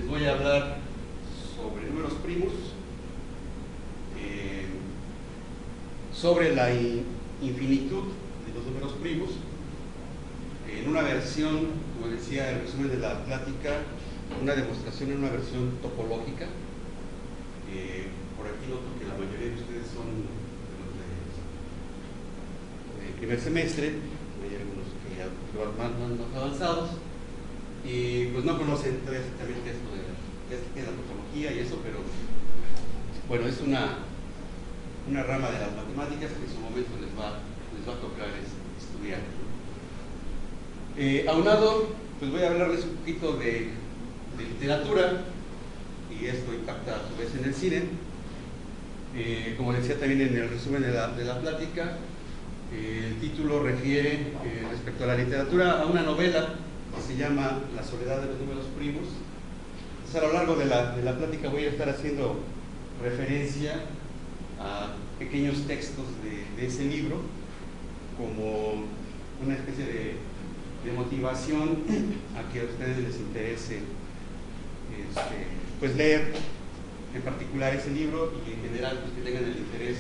les voy a hablar sobre números primos, sobre la infinitud de los números primos, en una versión, como decía el resumen de la plática, una demostración en una versión topológica. Por aquí noto que la mayoría de ustedes son de primer semestre, hay algunos que ya más avanzados, y pues no conocen todavía exactamente esto de la topología y eso, pero bueno, es una rama de las matemáticas que en su momento les va a tocar estudiar. Aunado, pues voy a hablarles un poquito de literatura, y esto impacta a su vez en el cine. Como decía también en el resumen de la plática, el título refiere respecto a la literatura a una novela que se llama La soledad de los números primos. Entonces, a lo largo de la plática voy a estar haciendo referencia a pequeños textos de ese libro como una especie de motivación a que a ustedes les interese pues leer en particular ese libro, y en general pues que tengan el interés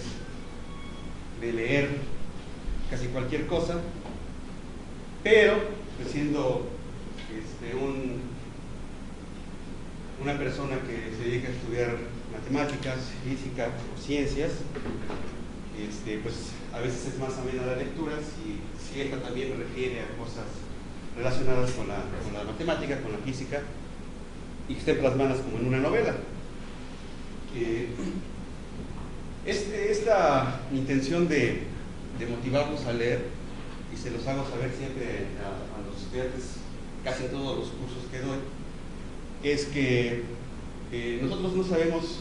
de leer casi cualquier cosa, pero pues siendo una persona que se dedica a estudiar matemáticas, física o ciencias, pues a veces es más amena la lectura si esta también refiere a cosas relacionadas con la matemática, con la física, y que estén plasmadas como en una novela. Es la intención de motivarlos a leer, y se los hago saber siempre a los estudiantes, casi en todos los cursos que doy, es que nosotros no sabemos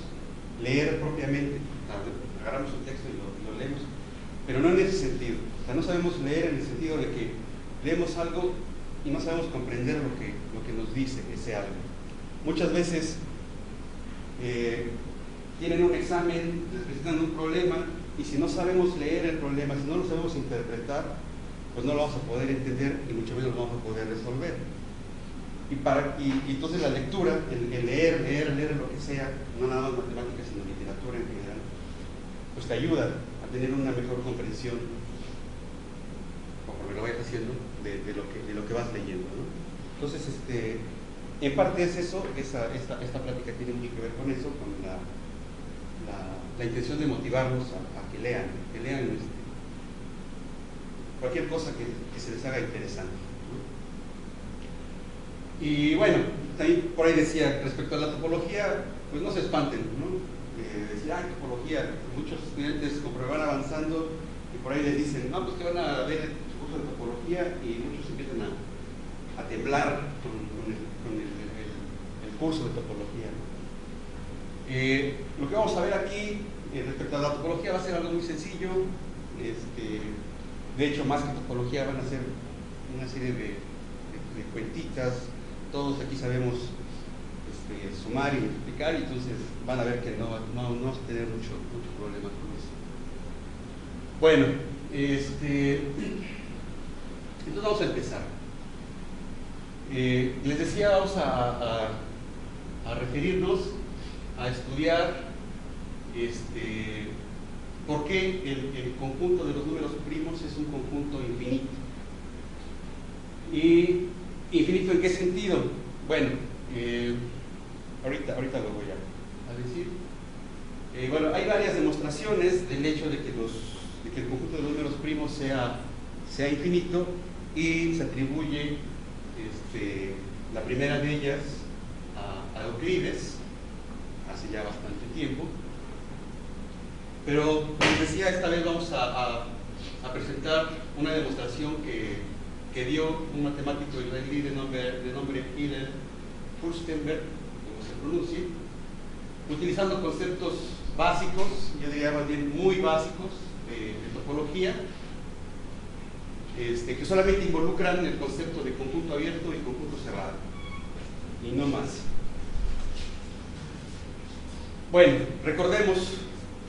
leer propiamente. Agarramos un texto y lo leemos, pero no en ese sentido. O sea, no sabemos leer en el sentido de que leemos algo y no sabemos comprender lo que nos dice ese algo. Muchas veces tienen un examen, les presentan un problema, y si no sabemos leer el problema, si no lo sabemos interpretar, pues no lo vamos a poder entender y mucho menos lo vamos a poder resolver. Y entonces la lectura, el leer lo que sea, no nada más matemáticas, sino literatura en general, pues te ayuda a tener una mejor comprensión, conforme lo vayas haciendo, de lo que vas leyendo, ¿no? Entonces, en parte es eso, esta plática tiene mucho que ver con eso, con la intención de motivarlos a que lean cualquier cosa que se les haga interesante, ¿no? Y bueno, también por ahí decía, respecto a la topología, pues no se espanten, ¿no? Decir, topología, muchos estudiantes conforme van avanzando y por ahí les dicen, no, pues que van a ver su curso de topología, y muchos empiezan a temblar con el curso de topología, ¿no? Lo que vamos a ver aquí respecto a la topología va a ser algo muy sencillo. De hecho, más que topología van a ser una serie de cuentitas. Todos aquí sabemos sumar y multiplicar, y entonces van a ver que no vamos a tener mucho problema con eso. Bueno, entonces vamos a empezar. Les decía, vamos a referirnos a estudiar por qué el conjunto de los números primos es un conjunto infinito. ¿Y infinito en qué sentido? Bueno, ahorita lo voy a decir. Bueno, hay varias demostraciones del hecho de que el conjunto de los números primos sea infinito, y se atribuye la primera de ellas a Euclides hace ya bastante tiempo. Pero, como les decía, esta vez vamos a presentar una demostración que dio un matemático israelí de nombre Hillel Furstenberg, como se pronuncie, utilizando conceptos básicos, yo diría más bien muy básicos, de topología, que solamente involucran el concepto de conjunto abierto y conjunto cerrado, y no más. Bueno, recordemos,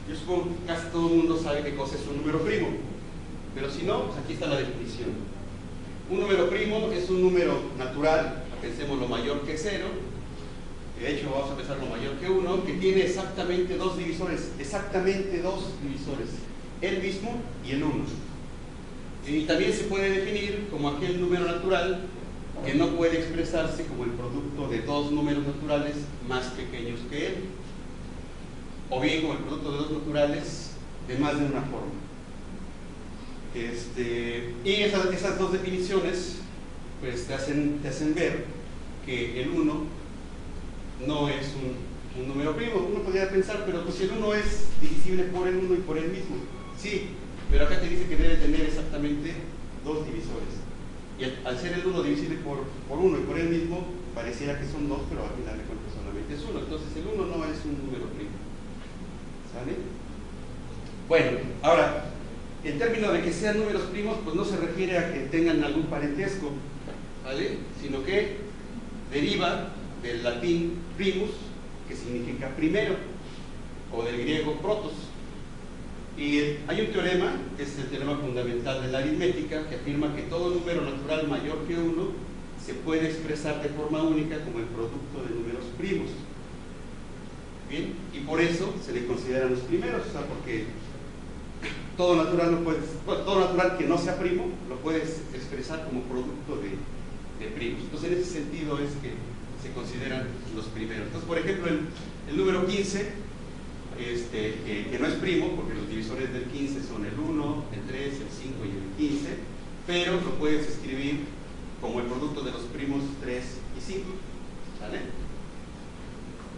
yo supongo que casi todo el mundo sabe qué cosa es un número primo, pero si no, pues aquí está la definición. Un número primo es un número natural, pensemos lo mayor que 0, de hecho vamos a pensarlo mayor que 1, que tiene exactamente dos divisores, el mismo y el 1. Y también se puede definir como aquel número natural que no puede expresarse como el producto de dos números naturales más pequeños que él, o bien como el producto de dos naturales de más de una forma. Y esas dos definiciones pues te hacen ver que el 1 no es un número primo. Uno podría pensar, pero pues si el 1 es divisible por el 1 y por el mismo, sí, pero acá te dice que debe tener exactamente dos divisores. Y al ser el 1 divisible por 1 y por el mismo, pareciera que son dos, pero al final de cuentas solamente es 1. Entonces el 1 no es un número primo. ¿Sale? Bueno, ahora, el término de que sean números primos, pues no se refiere a que tengan algún parentesco, ¿vale? Sino que deriva del latín primus, que significa primero, o del griego protos. Y hay un teorema, que es el teorema fundamental de la aritmética, que afirma que todo número natural mayor que 1 se puede expresar de forma única como el producto de números primos. Bien, y por eso se le consideran los primeros, o sea, porque todo natural que no sea primo lo puedes expresar como producto de primos. Entonces en ese sentido es que se consideran los primeros. Entonces, por ejemplo, el número 15, que no es primo, porque los divisores del 15 son el 1, el 3, el 5 y el 15, pero lo puedes escribir como el producto de los primos 3 y 5. ¿Sale?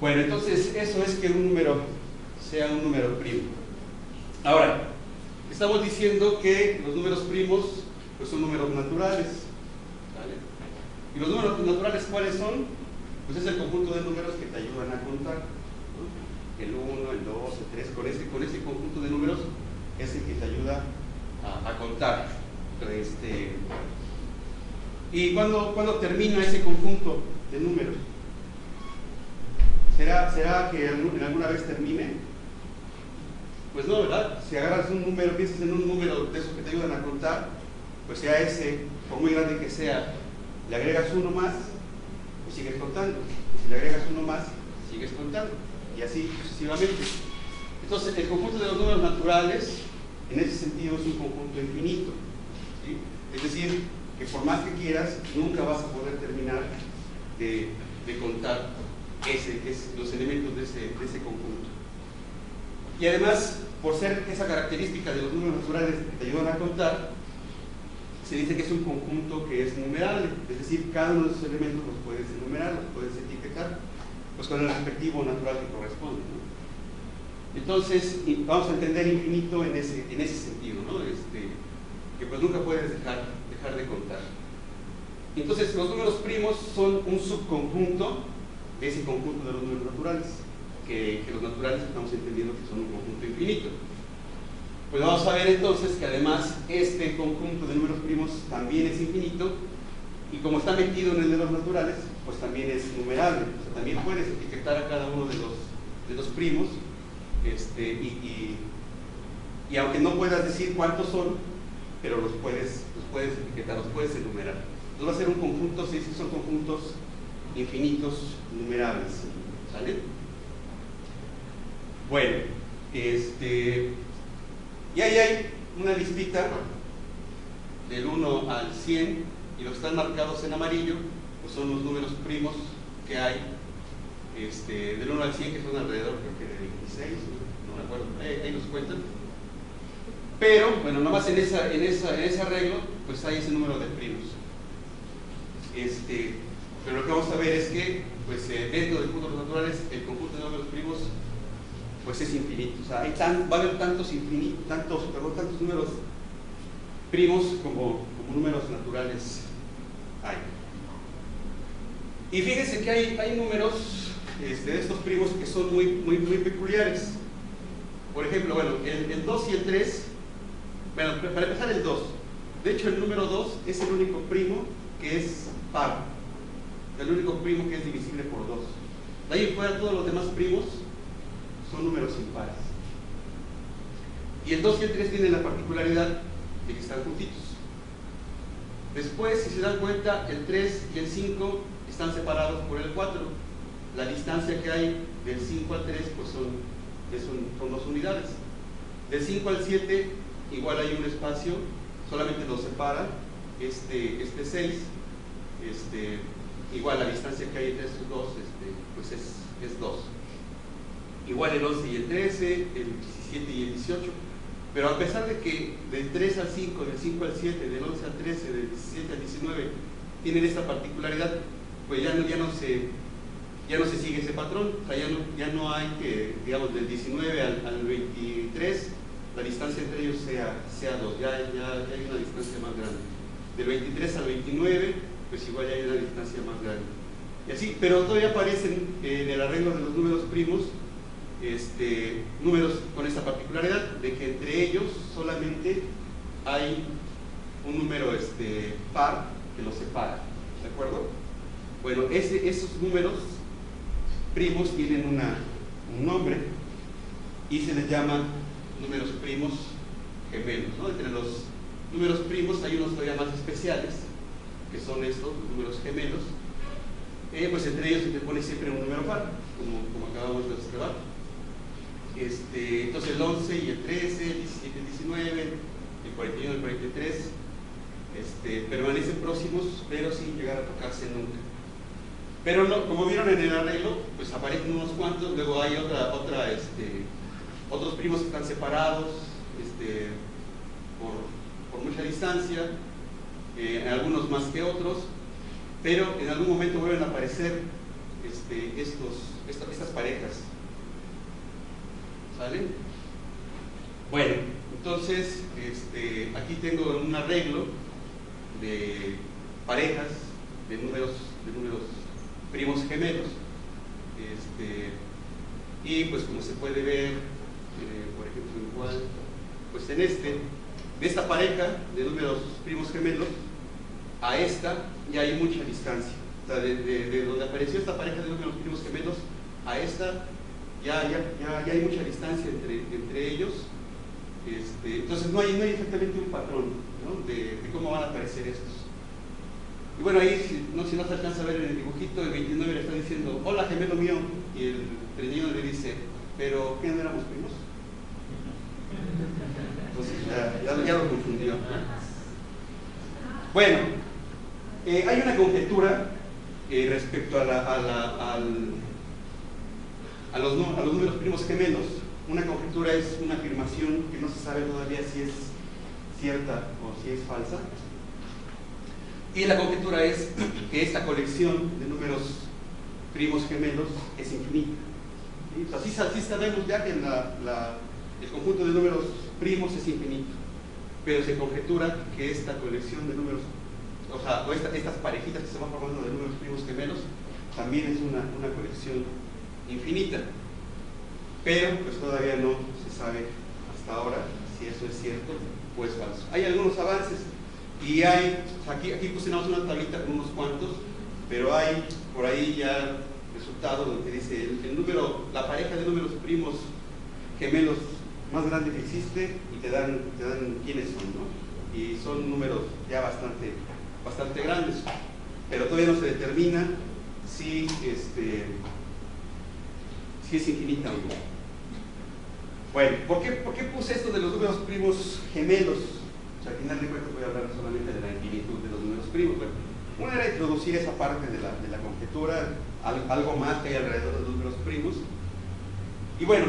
Bueno, entonces eso es que un número sea un número primo. Ahora, estamos diciendo que los números primos pues son números naturales. ¿Vale? ¿Y los números naturales cuáles son? Pues es el conjunto de números que te ayudan a contar, ¿no? El 1, el 2, el 3, con ese conjunto de números es el que te ayuda a contar. ¿Y cuándo termina ese conjunto de números? ¿Será que en alguna vez termine? Pues no, ¿verdad? Si agarras un número, piensas en un número de esos que te ayudan a contar, pues sea ese, por muy grande que sea, le agregas uno más, pues sigues contando. Si le agregas uno más, sigues contando. Y así sucesivamente. Entonces, el conjunto de los números naturales, en ese sentido, es un conjunto infinito. ¿Sí? Es decir, que por más que quieras, nunca vas a poder terminar de contar los elementos de ese conjunto. Y además, por ser esa característica de los números naturales que te ayudan a contar, se dice que es un conjunto que es numerable, es decir, cada uno de esos elementos los puedes enumerar, los puedes etiquetar, pues con el respectivo natural que corresponde, ¿no? Entonces, vamos a entender infinito en ese sentido, ¿no? Que pues nunca puedes dejar de contar. Entonces, los números primos son un subconjunto de ese conjunto de los números naturales, que los naturales estamos entendiendo que son un conjunto infinito. Pues vamos a ver entonces que además este conjunto de números primos también es infinito, y como está metido en el de los naturales, pues también es numerable. O sea, también puedes etiquetar a cada uno de los primos, y aunque no puedas decir cuántos son, pero los puedes etiquetar, los puedes enumerar. Entonces va a ser un conjunto, sí, son conjuntos infinitos numerables. ¿Sale? Bueno, y ahí hay una listita del 1 al 100, y los que están marcados en amarillo pues son los números primos que hay, del 1 al 100, que son alrededor, creo que de 26, no me acuerdo, ahí los cuentan. Pero, bueno, nomás en ese arreglo, pues hay ese número de primos. Pero lo que vamos a ver es que, pues dentro del conjunto de los naturales, el conjunto de números primos pues es infinito. O sea, va a haber tantos números primos como números naturales hay. Y fíjense que hay números de estos primos que son muy peculiares. Por ejemplo, bueno, el 2 y el 3, bueno, para empezar el 2. De hecho, el número 2 es el único primo que es par. El único primo que es divisible por 2. De ahí en fuera, todos los demás primos son números impares. Y el 2 y el 3 tienen la particularidad de que están juntitos. Después, si se dan cuenta, el 3 y el 5 están separados por el 4. la distancia que hay del 5 al 3 pues son 2 unidades. Del 5 al 7 igual hay un espacio, solamente los separa este 6, igual la distancia que hay entre estos dos pues es 2. Igual el 11 y el 13, el 17 y el 18. Pero a pesar de que del 3 al 5, del 5 al 7, del 11 al 13, del 17 al 19 tienen esta particularidad, pues ya no se sigue ese patrón. O sea, ya no hay que, digamos, del 19 al 23 la distancia entre ellos sea 2, ya hay una distancia más grande. Del 23 al 29 pues igual ya hay una distancia más grande. Y así, pero todavía aparecen en el arreglo de los números primos números con esta particularidad de que entre ellos solamente hay un número par que los separa, ¿de acuerdo? Bueno, esos números primos tienen un nombre y se les llama números primos gemelos, ¿no? Entre los números primos hay unos todavía más especiales, que son estos, los números gemelos. Pues entre ellos se te pone siempre un número par, como acabamos de observar. Entonces el 11 y el 13, el 17 y el 19, el 41 y el 43 permanecen próximos, pero sin llegar a tocarse nunca. Pero no, como vieron en el arreglo, pues aparecen unos cuantos, luego hay otros primos que están separados por mucha distancia, algunos más que otros, pero en algún momento vuelven a aparecer estas parejas. ¿Sale? Bueno, entonces aquí tengo un arreglo de parejas de números primos gemelos, y pues como se puede ver, por ejemplo, igual, pues de esta pareja de números primos gemelos a esta ya hay mucha distancia. O sea, de donde apareció esta pareja de números primos gemelos a esta ya hay mucha distancia entre ellos. Entonces no hay exactamente un patrón, ¿no? de cómo van a aparecer estos. Y bueno, ahí si no se alcanza a ver en el dibujito, el 29 le está diciendo hola gemelo mío, y el 31 le dice, pero ¿qué no éramos primos? Entonces ya lo confundió. Bueno, hay una conjetura respecto a los números primos gemelos. Una conjetura es una afirmación que no se sabe todavía si es cierta o si es falsa. Y la conjetura es que esta colección de números primos gemelos es infinita. ¿Sí? O sea, sí sabemos ya que el conjunto de números primos es infinito, pero se conjetura que esta colección de números, estas parejitas que se van formando de números primos gemelos, también es una colección infinita. Pero pues todavía no se sabe hasta ahora si eso es cierto o es falso. Hay algunos avances y aquí puse una tablita con unos cuantos, pero hay por ahí ya resultados donde dice la pareja de números primos gemelos más grande que existe, y te dan quiénes son, ¿no? Y son números ya bastante grandes, pero todavía no se determina si es infinita o no. Bueno, ¿por qué puse esto de los números primos gemelos? O sea, al final de cuentas voy a hablar solamente de la infinitud de los números primos. Bueno, una era introducir esa parte de la conjetura, algo más que hay alrededor de los números primos. Y bueno,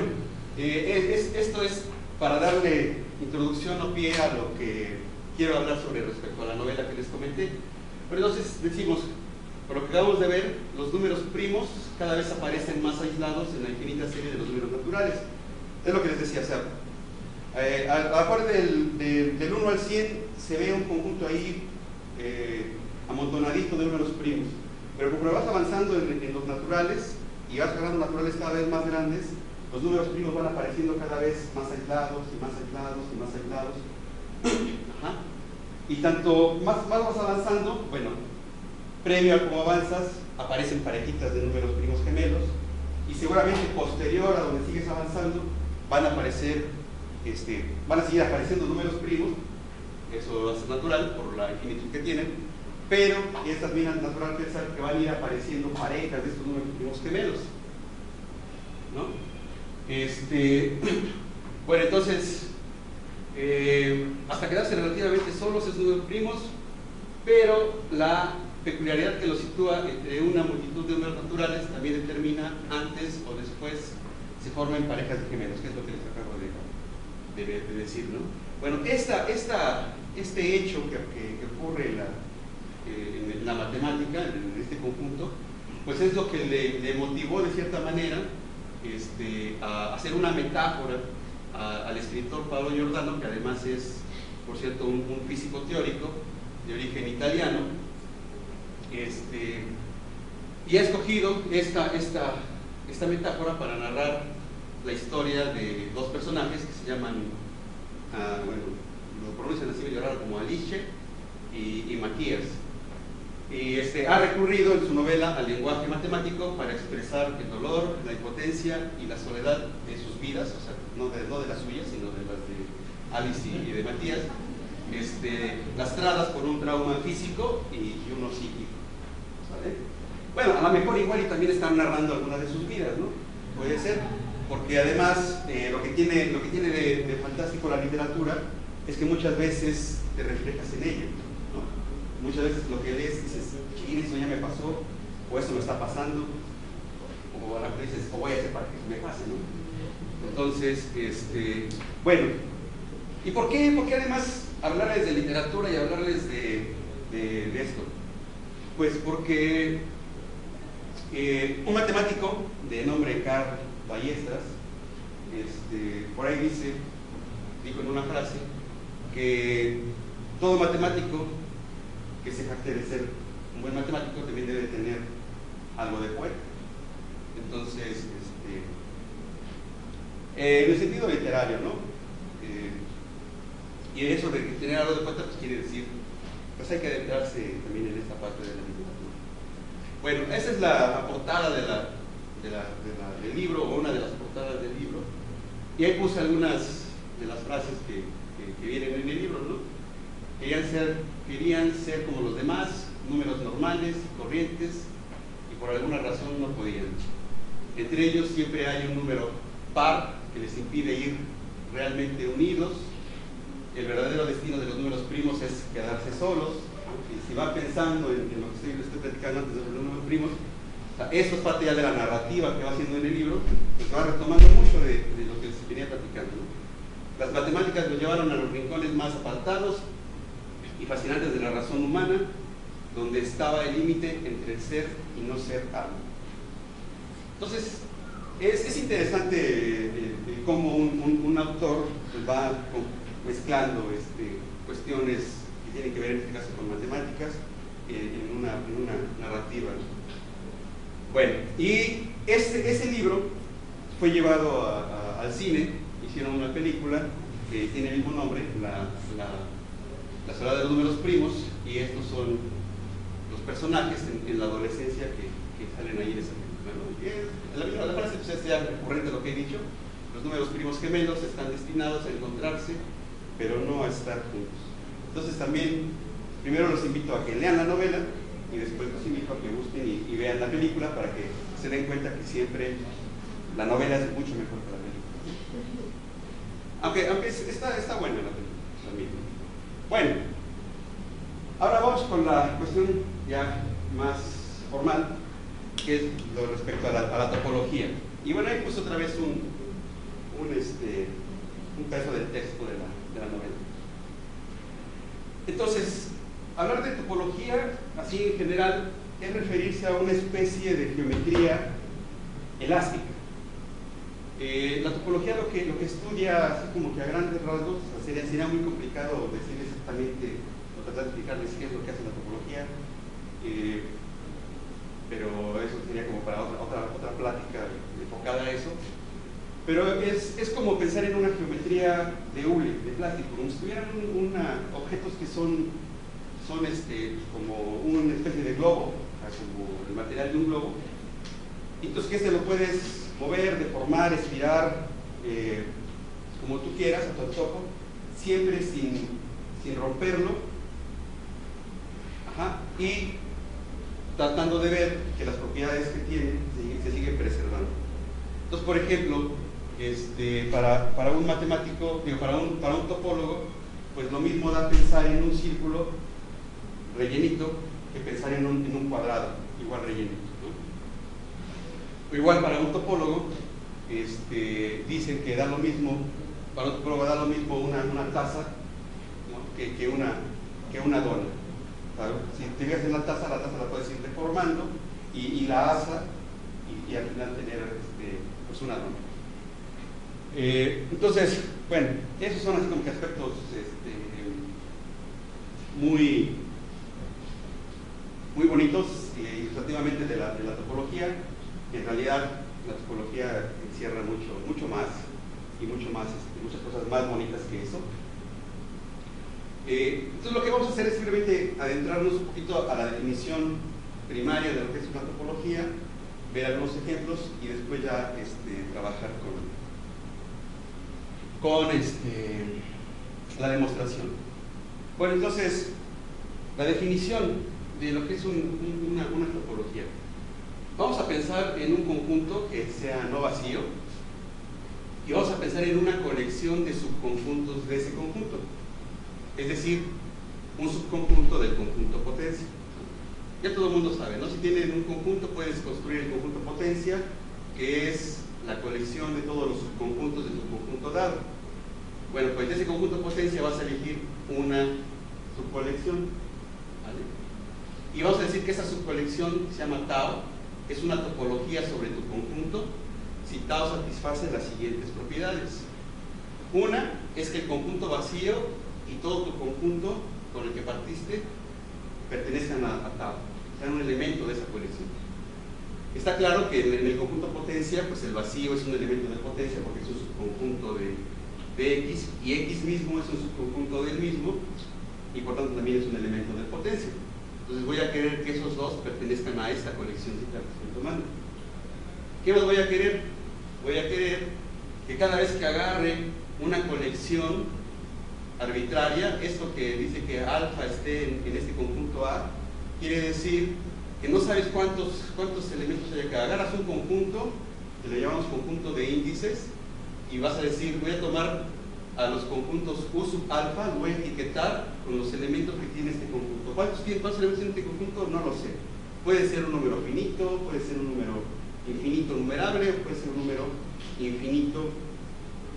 esto es para darle introducción o pie a lo que quiero hablar sobre respecto a la novela que les comenté. Pero entonces decimos, por lo que acabamos de ver, los números primos cada vez aparecen más aislados en la infinita serie de los números naturales. Es lo que les decía, o sea, a la parte del 1 al 100 se ve un conjunto ahí amontonadito de números primos, pero conforme vas avanzando en los naturales y vas agarrando naturales cada vez más grandes, los números primos van apareciendo cada vez más aislados y más aislados y más aislados. Ajá. Y tanto más vas avanzando, bueno, previo a cómo avanzas, aparecen parejitas de números primos gemelos, y seguramente posterior a donde sigues avanzando van a seguir apareciendo números primos. Eso va a ser natural por la infinitud que tienen, pero es también natural pensar que van a ir apareciendo parejas de estos números primos gemelos, ¿no? Bueno, entonces, hasta quedarse relativamente solos esos números primos, pero la peculiaridad que los sitúa entre una multitud de números naturales también determina antes o después se forman parejas de gemelos, que es lo que les acabo de decir, ¿no? Bueno, este hecho que ocurre en la matemática, en este conjunto, pues es lo que le motivó de cierta manera a hacer una metáfora al escritor Paolo Giordano, que además es, por cierto, un físico teórico de origen italiano, y ha escogido esta metáfora para narrar la historia de dos personajes que se llaman, bueno, lo pronuncian así medio raro, como Alice y Matías. Y ha recurrido en su novela al lenguaje matemático para expresar el dolor, la impotencia y la soledad de sus vidas, o sea, no de las suyas, sino de las de Alice y de Matías, lastradas por un trauma físico y uno psíquico, ¿sale? Bueno, a lo mejor igual y también están narrando algunas de sus vidas, ¿no? Puede ser, porque además lo que tiene de fantástico la literatura es que muchas veces te reflejas en ella, ¿no? Muchas veces lo que lees dices, chile, eso ya me pasó, o eso me está pasando, o a la vez dices, o voy a hacer para que me pase, ¿no? Entonces, bueno, ¿y por qué además hablarles de literatura y hablarles de esto? Pues porque un matemático de nombre Carl Ballestras, por ahí dijo en una frase que todo matemático que se jacte de ser un buen matemático también debe tener algo de poeta. Entonces, en el sentido literario, ¿no? Y eso de tener algo de poeta, pues quiere decir, pues hay que adentrarse también en esta parte de la literatura. Bueno, esa es la portada del libro, o una de las portadas del libro, y ahí puse algunas de las frases que vienen en el libro, ¿no? Querían ser como los demás, números normales, corrientes, y por alguna razón no podían. Entre ellos siempre hay un número par que les impide ir realmente unidos. El verdadero destino de los números primos es quedarse solos. Y si va pensando en lo que estoy platicando antes de los números primos, o sea, esto es parte ya de la narrativa que va haciendo en el libro, pues va retomando mucho de lo que se venía platicando, ¿no? Las matemáticas lo llevaron a los rincones más apartados y fascinantes de la razón humana, donde estaba el límite entre el ser y no ser algo. Entonces, es interesante cómo un autor pues, va mezclando cuestiones que tienen que ver en este caso con matemáticas en una narrativa. Bueno, y ese libro fue llevado al cine, hicieron una película que tiene el mismo nombre, La soledad de los números primos, y estos son los personajes en la adolescencia que salen ahí en esa película, ¿no? La frase pues, es ya recurrente lo que he dicho: los números primos gemelos están destinados a encontrarse, pero no a estar juntos. Entonces también, primero los invito a que lean la novela, y después los invito a que busquen y vean la película para que se den cuenta que siempre la novela es mucho mejor que la película. Aunque está buena la película también. Bueno, ahora vamos con la cuestión ya más formal, que es lo respecto a la topología. Y bueno, ahí puse otra vez un pedazo del texto de la novela. Entonces, hablar de topología, así en general, es referirse a una especie de geometría elástica. La topología lo que estudia, así como que a grandes rasgos, o sea, sería muy complicado decir exactamente, o tratar de explicarles qué es lo que hace la topología, pero eso sería como para otra plática enfocada a eso. Pero es como pensar en una geometría de hule, de plástico, como si tuvieran objetos que son como una especie de globo, como el material de un globo, y entonces que se lo puedes mover, deformar, estirar, como tú quieras, a tu antojo, siempre sin romperlo. y tratando de ver que las propiedades que tiene se siguen preservando. Entonces, por ejemplo, para un matemático, para un topólogo, pues lo mismo da pensar en un círculo rellenito que pensar en un cuadrado igual rellenito, ¿no? Igual para un topólogo, dicen que da lo mismo, para un topólogo da lo mismo una taza, ¿no? que una dona. ¿Sabes? Si te fijas en la taza la puedes ir deformando y la asa y al final tener pues una dona. Entonces, bueno, esos son así como que aspectos muy bonitos ilustrativamente de la topología. En realidad la topología encierra mucho más y muchas cosas más bonitas que eso. Entonces lo que vamos a hacer es simplemente adentrarnos un poquito a la definición primaria de lo que es una topología, ver algunos ejemplos y después ya trabajar con la demostración. Bueno, entonces la definición de lo que es una topología. Vamos a pensar en un conjunto que sea no vacío y vamos a pensar en una colección de subconjuntos de ese conjunto. Es decir, un subconjunto del conjunto potencia. Ya todo el mundo sabe, ¿no? Si tienen un conjunto, puedes construir el conjunto potencia, que es la colección de todos los subconjuntos de tu conjunto dado. Bueno, pues de ese conjunto potencia vas a elegir una subcolección, ¿vale? Y vamos a decir que esa subcolección se llama tau, es una topología sobre tu conjunto, si tau satisface las siguientes propiedades. Una es que el conjunto vacío y todo tu conjunto con el que partiste pertenezcan a tau, sean un elemento de esa colección. Está claro que en el conjunto potencia, pues el vacío es un elemento de potencia porque es un subconjunto de X y X mismo es un subconjunto del mismo y por tanto también es un elemento de potencia. Entonces voy a querer que esos dos pertenezcan a esta coleccióncita que estoy tomando. ¿Qué más voy a querer? Voy a querer que cada vez que agarre una colección arbitraria, esto que dice que alfa esté en este conjunto A, quiere decir que no sabes cuántos elementos hay acá. Agarras un conjunto, que le llamamos conjunto de índices, y vas a decir, voy a tomar a los conjuntos U sub alfa, lo voy a etiquetar con los elementos que tiene este conjunto. ¿Cuántos elementos tiene este conjunto? No lo sé. Puede ser un número finito, puede ser un número infinito numerable, o puede ser un número infinito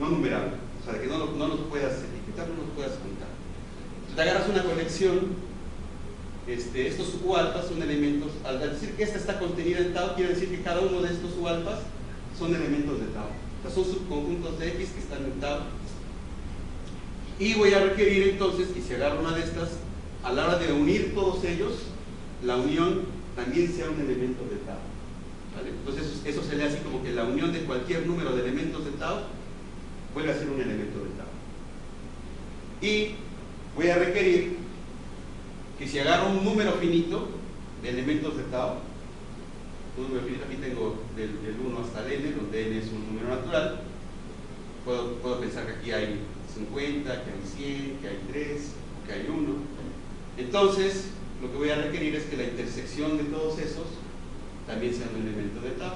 no numerable. O sea, que no los puedas etiquetar, no los puedas contar. Entonces, te agarras una colección, estos U alfas son elementos, al decir que esta está contenida en tau, quiere decir que cada uno de estos U alfas son elementos de tau. O sea, son subconjuntos de X que están en tau. Y voy a requerir entonces que si agarro una de estas, a la hora de unir todos ellos, la unión también sea un elemento de tau. ¿Vale? Entonces eso se lee así como que la unión de cualquier número de elementos de tau vuelve a ser un elemento de tau. Y voy a requerir que si agarro un número finito de elementos de tau, un número finito, aquí tengo del 1 hasta el n, donde n es un número natural, puedo pensar que aquí hay 50, que hay 100, que hay 3, que hay 1. Entonces, lo que voy a requerir es que la intersección de todos esos también sea un elemento de tau.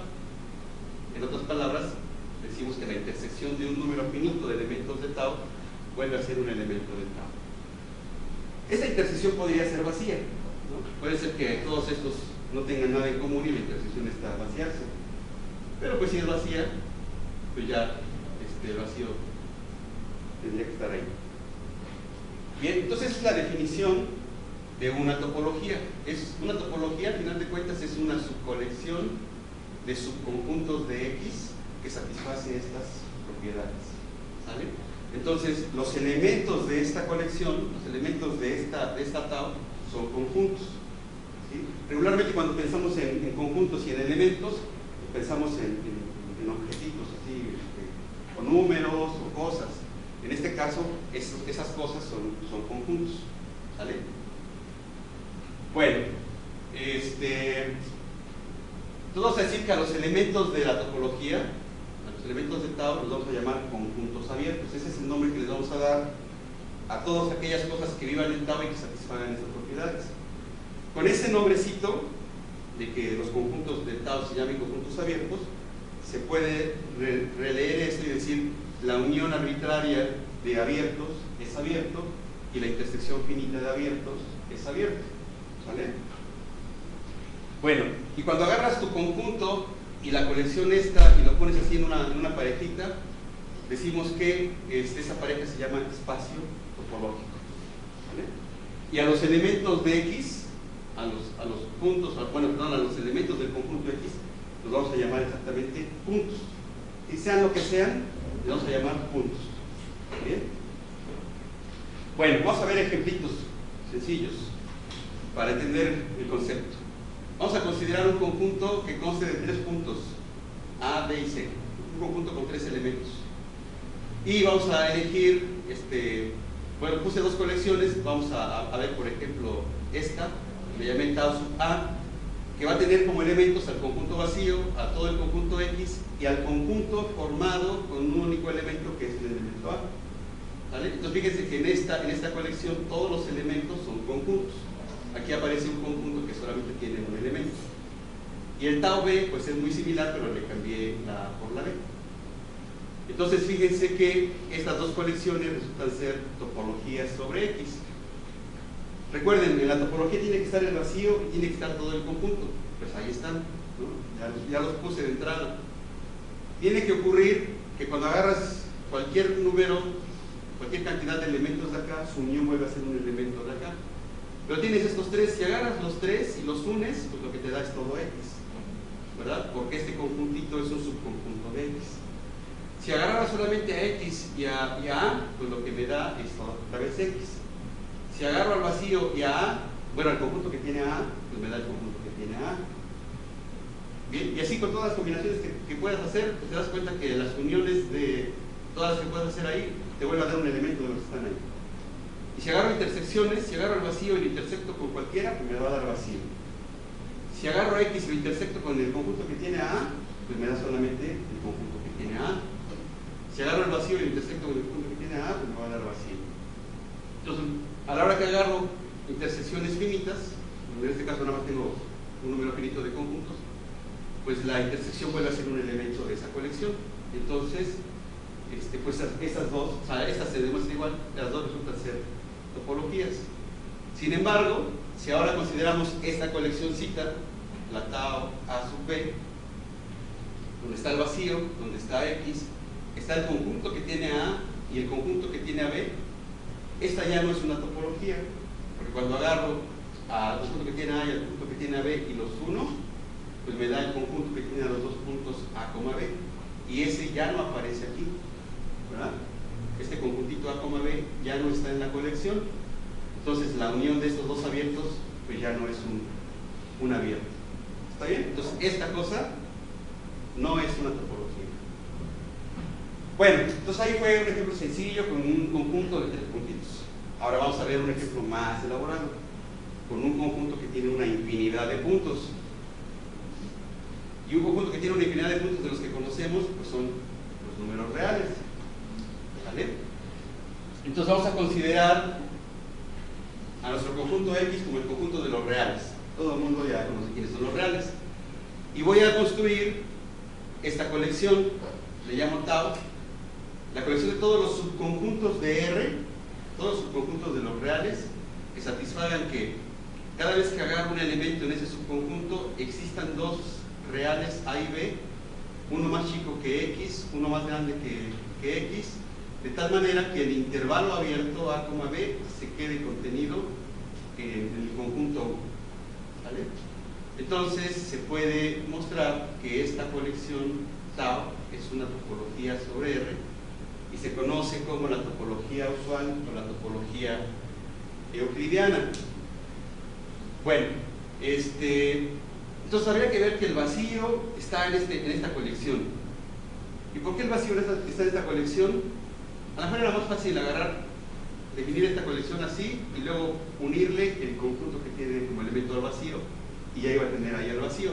En otras palabras, decimos que la intersección de un número finito de elementos de tau vuelve a ser un elemento de tau. Esta intersección podría ser vacía, ¿no? Puede ser que todos estos no tengan nada en común y la intersección está a vaciarse. Pero pues si es vacía, pues ya el vacío tendría que estar ahí. Bien, entonces es la definición de una topología. Una topología, al final de cuentas, es una subcolección de subconjuntos de X que satisface estas propiedades. ¿Sale? Entonces, los elementos de esta colección, los elementos de esta tau, son conjuntos. ¿Sí? Regularmente cuando pensamos en conjuntos y en elementos, pensamos en objetitos, así, o números o cosas. En este caso, esas cosas son conjuntos. ¿Sale? Bueno, entonces vamos a decir que a los elementos de la topología, a los elementos de tau, los vamos a llamar conjuntos abiertos. Ese es el nombre que les vamos a dar a todas aquellas cosas que vivan en tau y que satisfagan esas propiedades. Con ese nombrecito de que los conjuntos de Tau se llaman conjuntos abiertos, se puede releer esto y decir la unión arbitraria de abiertos es abierto y la intersección finita de abiertos es abierto. ¿Vale? Bueno, y cuando agarras tu conjunto y la colección esta y lo pones así en una parejita, decimos que esa pareja se llama espacio topológico. ¿Vale? Y a los elementos de X, a los puntos, bueno, perdón, a los elementos del conjunto X, los vamos a llamar exactamente puntos. Y sean lo que sean, les vamos a llamar puntos. ¿Bien? Bueno, vamos a ver ejemplitos sencillos para entender el concepto. Vamos a considerar un conjunto que conste de 3 puntos, A, B y C. Un conjunto con 3 elementos. Y vamos a elegir, bueno, puse 2 colecciones, vamos a ver, por ejemplo, esta, le llamé Tau sub A, que va a tener como elementos al conjunto vacío, a todo el conjunto X y al conjunto formado con un único elemento que es el elemento A. ¿Vale? Entonces fíjense que en esta colección todos los elementos son conjuntos. Aquí aparece un conjunto que solamente tiene un elemento. Y el Tau B pues es muy similar, pero le cambié la A por la B. Entonces fíjense que estas 2 colecciones resultan ser topologías sobre X. Recuerden, en la topología tiene que estar el vacío y tiene que estar todo el conjunto. Pues ahí están, ¿no? Ya los puse de entrada. Tiene que ocurrir que cuando agarras cualquier número, cualquier cantidad de elementos de acá, su unión vuelve a ser un elemento de acá. Pero tienes estos 3, si agarras los 3 y los unes, pues lo que te da es todo X, ¿verdad? Porque este conjuntito es un subconjunto de X. Si agarras solamente a X y a A, pues lo que me da es otra vez X. Si agarro al vacío y a A, bueno, al conjunto que tiene A, pues me da el conjunto que tiene A. Bien, y así con todas las combinaciones que puedas hacer, pues te das cuenta que las uniones de todas las que puedas hacer ahí, te vuelve a dar un elemento de los que están ahí. Y si agarro intersecciones, si agarro el vacío y lo intersecto con cualquiera, pues me va a dar vacío. Si agarro X y lo intersecto con el conjunto que tiene A, pues me da solamente el conjunto que tiene A. Si agarro el vacío y lo intersecto con el conjunto que tiene A, pues me va a dar vacío. Entonces, a la hora que agarro intersecciones finitas, en este caso nada más tengo un número finito de conjuntos, pues la intersección vuelve a ser un elemento de esa colección. Entonces, pues esas dos, o sea, estas se demuestran igual, las dos resultan ser topologías. Sin embargo, si ahora consideramos esta coleccióncita, la Tau A sub B, donde está el vacío, donde está X, está el conjunto que tiene A y el conjunto que tiene a B, esta ya no es una topología, porque cuando agarro al conjunto que tiene A y al conjunto que tiene a B y los uno, pues me da el conjunto que tiene a los 2 puntos A, B, y ese ya no aparece aquí, ¿verdad? Este conjuntito A, B ya no está en la colección. Entonces la unión de estos 2 abiertos pues ya no es un abierto. ¿Está bien? Entonces esta cosa no es una topología. Bueno, entonces ahí fue un ejemplo sencillo con un conjunto de 3 puntitos. Ahora vamos a ver un ejemplo más elaborado, con un conjunto que tiene una infinidad de puntos. Y un conjunto que tiene una infinidad de puntos de los que conocemos pues son los números reales. ¿Vale? Entonces vamos a considerar a nuestro conjunto X como el conjunto de los reales. Todo el mundo ya conoce quiénes son los reales. Y voy a construir esta colección, le llamo Tau, la colección de todos los subconjuntos de R, todos los subconjuntos de los reales, que satisfagan que cada vez que agarro un elemento en ese subconjunto existan 2 reales A y B, uno más chico que X, uno más grande que X, de tal manera que el intervalo abierto A, B se quede contenido en el conjunto U. ¿Vale? Entonces se puede mostrar que esta colección Tau es una topología sobre R y se conoce como la topología usual o la topología euclidiana. Bueno, entonces habría que ver que el vacío está en esta colección. ¿Y por qué el vacío está en esta colección? A lo mejor era más fácil definir esta colección así y luego unirle el conjunto que tiene como elemento al vacío y ya iba a tener ahí el vacío.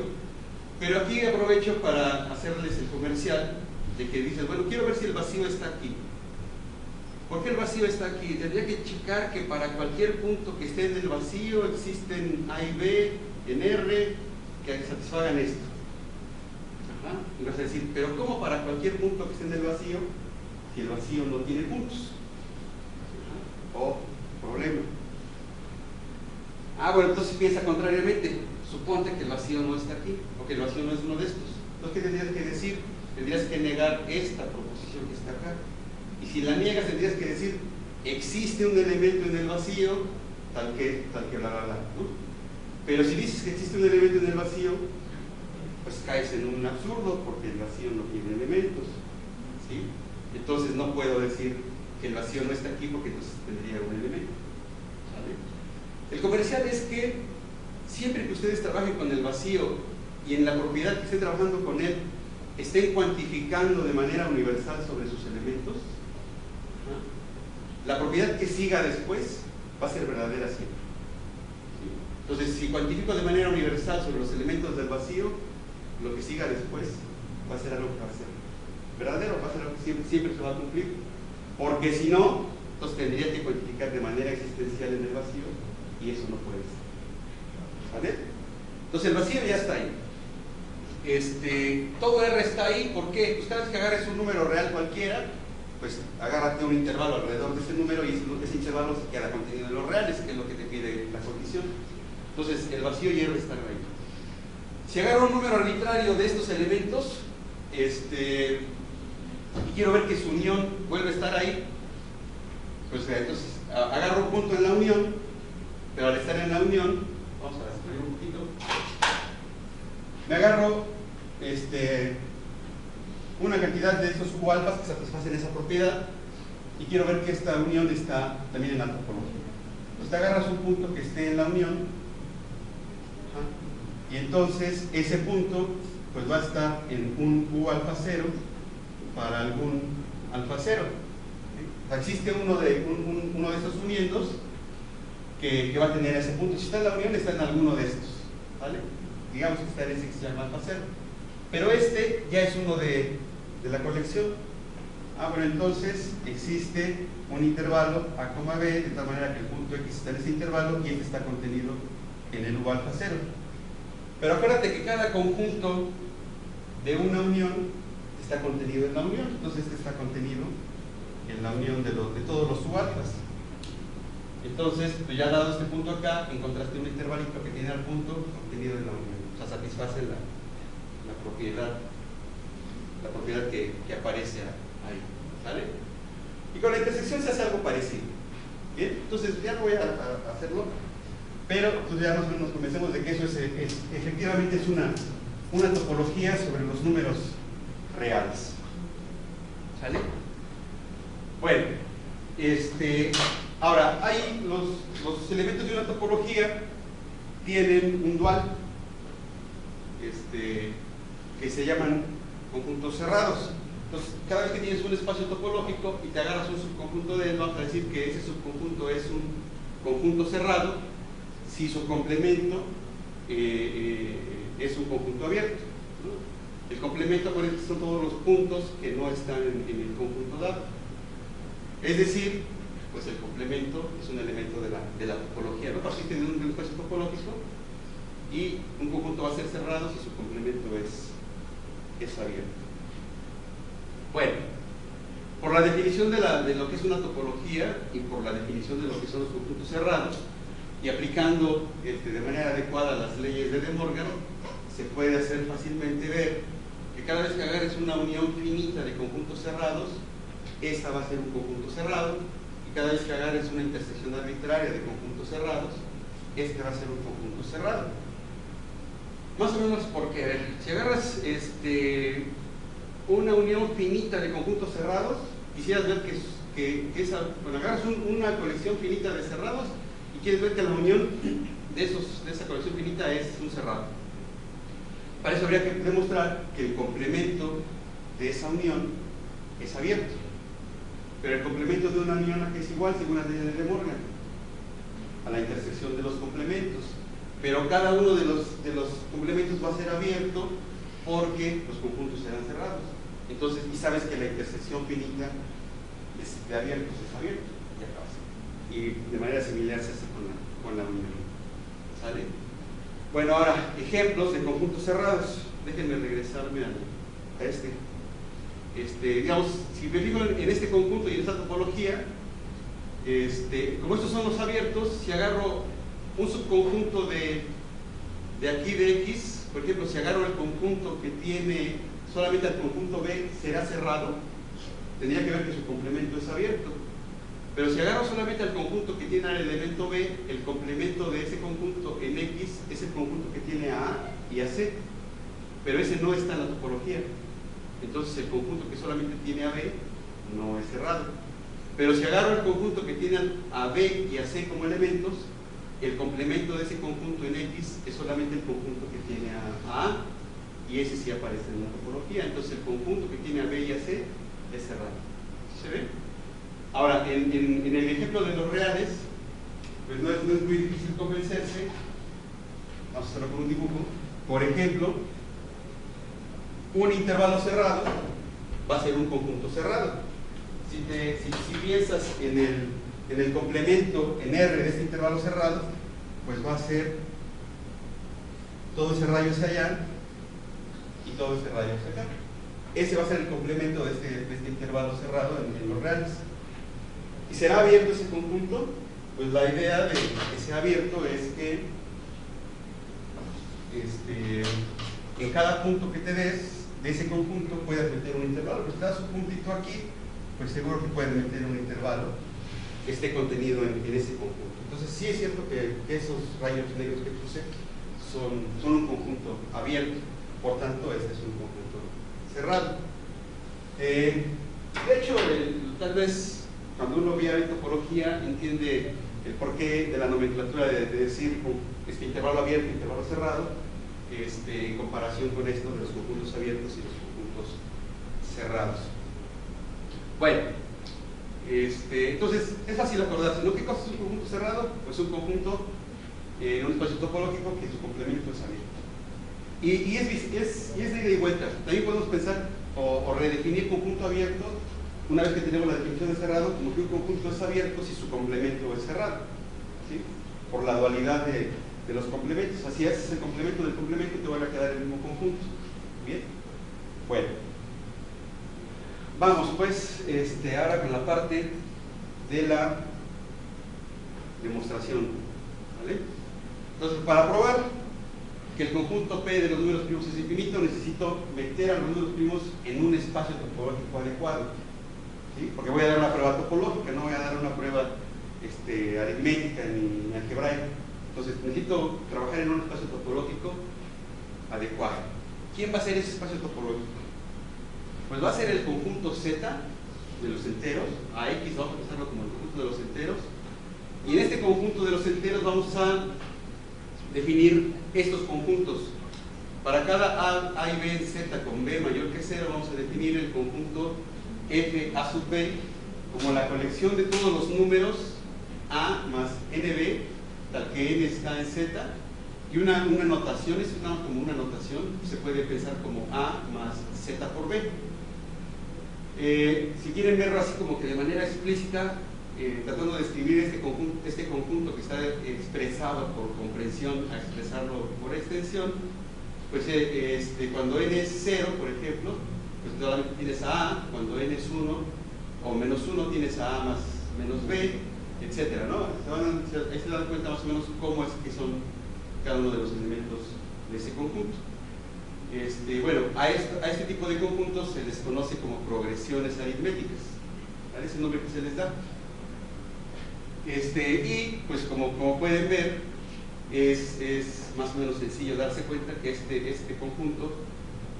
Pero aquí aprovecho para hacerles el comercial de que dicen, bueno, quiero ver si el vacío está aquí. ¿Por qué el vacío está aquí? Tendría que checar que para cualquier punto que esté en el vacío existen A y B en R que satisfagan esto. Ajá. Y vas a decir, pero ¿cómo para cualquier punto que esté en el vacío si el vacío no tiene puntos? Ajá. O problema. Bueno, entonces piensa contrariamente. Suponte que el vacío no está aquí, o que el vacío no es uno de estos. Entonces, ¿qué tendrías que decir? Tendrías que negar esta proposición que está acá. Y si la niegas, tendrías que decir, existe un elemento en el vacío, tal que ¿no? Pero si dices que existe un elemento en el vacío, pues caes en un absurdo, porque el vacío no tiene elementos, ¿sí? Entonces no puedo decir que el vacío no está aquí, porque entonces tendría un elemento, ¿vale? El comercial es que siempre que ustedes trabajen con el vacío y en la propiedad que estén trabajando con él, estén cuantificando de manera universal sobre sus elementos, la propiedad que siga después va a ser verdadera siempre. ¿Sí? Entonces, si cuantifico de manera universal sobre los elementos del vacío, lo que siga después va a ser algo que va a ser verdadero, va a ser algo que siempre se va a cumplir, porque si no, entonces tendría que cuantificar de manera existencial en el vacío, y eso no puede ser. ¿Vale? Entonces el vacío ya está ahí. Todo R está ahí. ¿Por qué? Pues cada vez que agarres un número real cualquiera, pues agárrate un intervalo alrededor de ese número, y ese intervalo se queda contenido en los reales, que es lo que te pide la condición. Entonces el vacío y R están ahí. Si agarro un número arbitrario de estos elementos, y quiero ver que su unión vuelve a estar ahí, pues entonces agarro un punto en la unión, pero al estar en la unión, vamos a escribir un poquito, me agarro una cantidad de estos U alfas que satisfacen esa propiedad, y quiero ver que esta unión está también en la topología. Pues te agarras un punto que esté en la unión, y entonces ese punto pues va a estar en un U alfa 0 para algún alfa 0. O sea, existe uno de estos uniendos que va a tener ese punto. Si está en la unión, está en alguno de estos, ¿vale? Digamos que está en ese que se llama alfa 0. Pero ya es uno de la colección. Bueno, entonces existe un intervalo A, B, de tal manera que el punto X está en ese intervalo y este está contenido en el U alfa 0. Pero acuérdate que cada conjunto de una unión está contenido en la unión. Entonces este está contenido en la unión de todos los U alfas. Entonces, pues ya dado este punto acá, encontraste un intervalito que tiene al punto contenido en la unión. O sea, satisface la propiedad que aparece ahí, ¿vale? Y con la intersección se hace algo parecido. ¿Bien? Entonces ya no voy a hacerlo, pero pues ya nos convencemos de que eso efectivamente es una topología sobre los números reales. ¿Sale? Bueno, ahora, los elementos de una topología tienen un dual, que se llaman conjuntos cerrados. Entonces, cada vez que tienes un espacio topológico y te agarras un subconjunto de él, vamos a decir que ese subconjunto es un conjunto cerrado si su complemento es un conjunto abierto, ¿no? El complemento, por ejemplo, son todos los puntos que no están en el conjunto dado. Es decir, pues el complemento es un elemento de la topología, ¿no? Parte de un espacio topológico y un conjunto va a ser cerrado si su complemento es abierto. Bueno, por la definición de lo que es una topología y por la definición de lo que son los conjuntos cerrados, y aplicando de manera adecuada las leyes de De Morgan, se puede hacer fácilmente ver que cada vez que agarres una unión finita de conjuntos cerrados, esta va a ser un conjunto cerrado, y cada vez que agarres una intersección arbitraria de conjuntos cerrados, este va a ser un conjunto cerrado. Más o menos porque, a ver, si agarras una unión finita de conjuntos cerrados, quisieras ver bueno, agarras una colección finita de cerrados y quieres ver que la unión de esa colección finita es un cerrado. Para eso habría que demostrar que el complemento de esa unión es abierto. Pero el complemento de una unión a que es igual, según las leyes de De Morgan, a la intersección de los complementos. Pero cada uno de los complementos va a ser abierto porque los conjuntos serán cerrados. Entonces, y sabes que la intersección finita de abiertos es abierto, y acabas. Y de manera similar se hace con la unión. ¿Sale? Bueno, ahora, ejemplos de conjuntos cerrados. Déjenme regresarme a este. Digamos, si me fijo en este conjunto y en esta topología, como estos son los abiertos, si agarro un subconjunto de aquí de X, por ejemplo, si agarro el conjunto que tiene solamente el conjunto B, será cerrado, tendría que ver que su complemento es abierto. Pero si agarro solamente el conjunto que tiene al elemento B, el complemento de ese conjunto en X es el conjunto que tiene a A y a C, pero ese no está en la topología. Entonces el conjunto que solamente tiene a B no es cerrado. Pero si agarro el conjunto que tiene a B y a C como elementos, el complemento de ese conjunto en X es solamente el conjunto que tiene a A, y ese sí aparece en la topología. Entonces el conjunto que tiene a B y a C es cerrado. ¿Se ve? Ahora, en el ejemplo de los reales, pues no es muy difícil convencerse. Vamos a hacerlo con un dibujo. Por ejemplo, un intervalo cerrado va a ser un conjunto cerrado. Si piensas en el complemento en R de este intervalo cerrado, pues va a ser todo ese rayo hacia allá y todo ese rayo hacia acá. Ese va a ser el complemento de este intervalo cerrado en los reales. ¿Y será abierto ese conjunto? Pues la idea de que sea abierto es que en cada punto que te des de ese conjunto puedas meter un intervalo. Pues te das un puntito aquí, pues seguro que puedes meter un intervalo que esté contenido en ese conjunto. Entonces sí es cierto que esos rayos negros que puse son un conjunto abierto, por tanto este es un conjunto cerrado. De hecho, tal vez cuando uno ve topología entiende el porqué de la nomenclatura de decir intervalo abierto, intervalo cerrado, en comparación con esto de los conjuntos abiertos y los conjuntos cerrados. Bueno, entonces es fácil acordarse, ¿no? ¿Qué cosa es un conjunto cerrado? Pues un conjunto en un espacio topológico que su complemento es abierto. Y es de ida y vuelta. También podemos pensar o redefinir conjunto abierto una vez que tenemos la definición de cerrado, como que un conjunto es abierto si su complemento es cerrado, ¿sí? Por la dualidad de los complementos. Así haces el complemento del complemento y te van a quedar el mismo conjunto. Bien, bueno, vamos pues ahora con la parte de la demostración, ¿vale? Entonces, para probar que el conjunto P de los números primos es infinito, necesito meter a los números primos en un espacio topológico adecuado, ¿sí? Porque voy a dar una prueba topológica, no voy a dar una prueba aritmética ni algebraica. Entonces necesito trabajar en un espacio topológico adecuado. ¿Quién va a ser ese espacio topológico? Pues va a ser el conjunto Z de los enteros. A X vamos a pensarlo como el conjunto de los enteros, y en este conjunto de los enteros vamos a definir estos conjuntos. Para cada A y B en Z con B mayor que 0 vamos a definir el conjunto F A sub B como la colección de todos los números A más NB, tal que N está en Z, y una notación, es como una notación, se puede pensar como A más Z por B. Si quieren verlo así como que de manera explícita, tratando de escribir este conjunto que está expresado por comprensión a expresarlo por extensión, pues cuando n es 0, por ejemplo, pues solamente tienes a A, cuando n es 1 o menos 1 tienes a A más menos B, etcétera, ¿no? Ahí se dan cuenta más o menos cómo es que son cada uno de los elementos de ese conjunto. Bueno, a este tipo de conjuntos se les conoce como progresiones aritméticas, ¿vale? Es el nombre que se les da. Y pues como pueden ver, es más o menos sencillo darse cuenta que este conjunto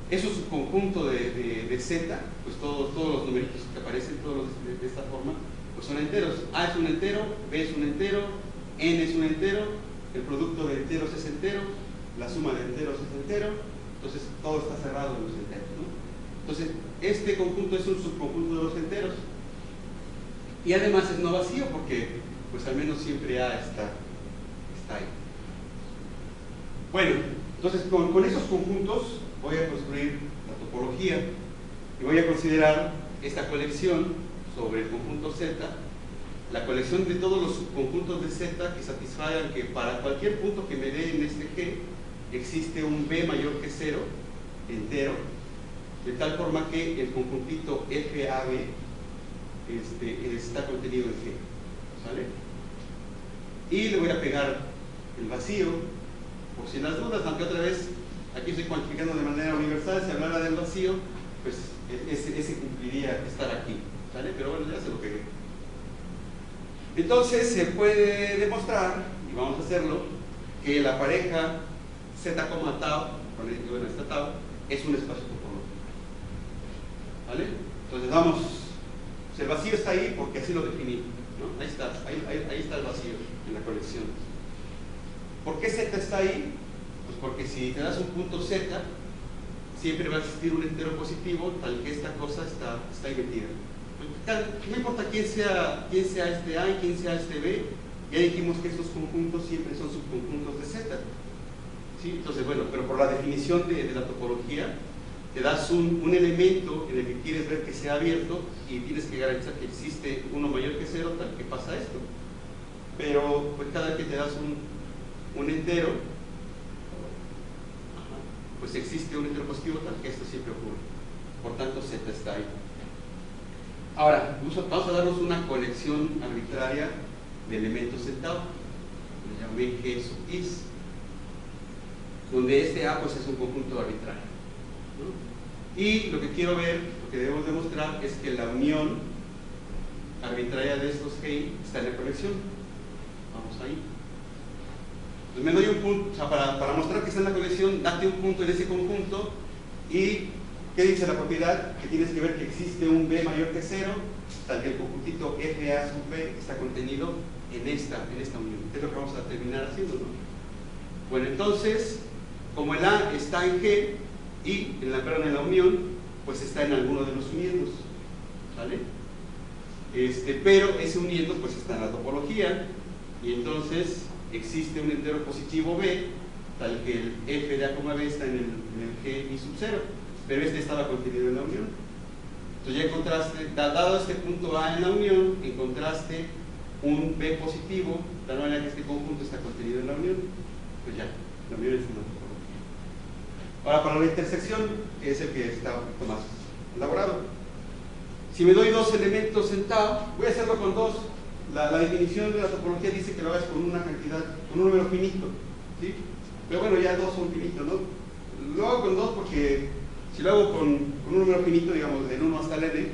es un subconjunto de Z, pues todos los numeritos que aparecen, todos de esta forma, pues son enteros. A es un entero, B es un entero, N es un entero, el producto de enteros es entero, la suma de enteros es entero, entonces todo está cerrado en los enteros, ¿no? Entonces, este conjunto es un subconjunto de los enteros. Y además es no vacío porque, pues al menos siempre A está ahí. Bueno, entonces con esos conjuntos voy a construir la topología y voy a considerar esta colección sobre el conjunto Z, la colección de todos los subconjuntos de Z que satisfagan que para cualquier punto que me dé en este G existe un B mayor que 0 entero, de tal forma que el conjuntito FAB está contenido en G, ¿sale? Y le voy a pegar el vacío por si las dudas, aunque otra vez aquí estoy cuantificando de manera universal. Si hablara del vacío, pues ese cumpliría estar aquí, ¿sale? Pero bueno, ya se lo pegué. Entonces se puede demostrar, y vamos a hacerlo, que la pareja Z, tau, bueno, esta tau, es un espacio topológico, ¿vale? Entonces vamos, pues el vacío está ahí porque así lo definí, ¿no? Ahí está el vacío en la colección. ¿Por qué Z está ahí? Pues porque si te das un punto Z, siempre va a existir un entero positivo, tal que esta cosa está ahí metida. No importa quién sea este A y quién sea este B, ya dijimos que estos conjuntos siempre son subconjuntos de Z, ¿sí? Entonces, bueno, pero por la definición de la topología, te das un elemento en el que quieres ver que sea abierto y tienes que garantizar que existe uno mayor que 0, tal que pasa esto. Pero pues cada que te das un entero, pues existe un entero positivo, tal que esto siempre ocurre. Por tanto, Z está ahí. Ahora, vamos a darnos una colección arbitraria de elementos en tau, le llamé G sub is, donde este A pues es un conjunto arbitrario, ¿no? Y lo que quiero ver, lo que debemos demostrar es que la unión arbitraria de estos G está en la colección. Vamos ahí. Pues me doy un punto, o sea, para mostrar que está en la colección, date un punto en ese conjunto. Y ¿qué dice la propiedad? Que tienes que ver que existe un B mayor que 0, tal que el conjuntito FA sub B está contenido en esta unión. Es lo que vamos a terminar haciendo, ¿no? Bueno, entonces, como el A está en G y en la unión, pues está en alguno de los uniendos, ¿vale? Pero ese uniendo pues está en la topología, y entonces existe un entero positivo B, tal que el F de A, B está en el G y sub 0, pero este estaba contenido en la unión. Entonces ya encontraste, dado este punto A en la unión, encontraste un B positivo, de tal manera que este conjunto está contenido en la unión. Pues ya, la unión es una topología. Ahora, para la intersección, que es el que está un poquito más elaborado. Si me doy dos elementos en tau, voy a hacerlo con dos. La definición de la topología dice que lo hagas con una cantidad, con un número finito, ¿sí? Pero bueno, ya dos son finitos, ¿no? Lo hago con dos porque si lo hago con un número finito, digamos, del 1 hasta el n,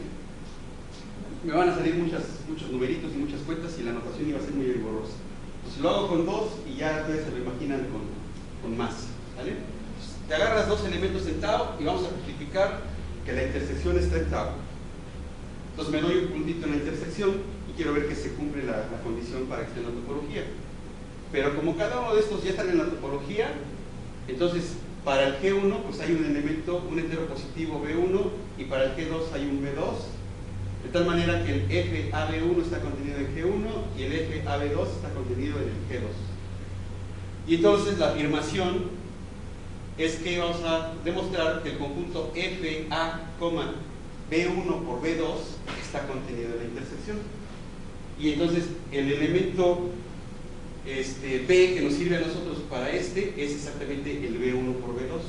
me van a salir muchos numeritos y muchas cuentas y la notación iba a ser muy borrosa. Entonces lo hago con dos y ya ustedes se lo imaginan con más, ¿vale? Te agarras dos elementos en tau y vamos a justificar que la intersección está en tau. Entonces me doy un puntito en la intersección y quiero ver que se cumple la condición para que esté en la topología. Pero como cada uno de estos ya están en la topología, entonces para el G1 pues hay un elemento, un entero positivo B1, y para el G2 hay un B2, de tal manera que el FAB1 está contenido en G1 y el FAB2 está contenido en el G2. Y entonces la afirmación es que vamos a demostrar que el conjunto FA, B1 por B2 está contenido en la intersección. Y entonces el elemento B que nos sirve a nosotros para es exactamente el B1 por B2,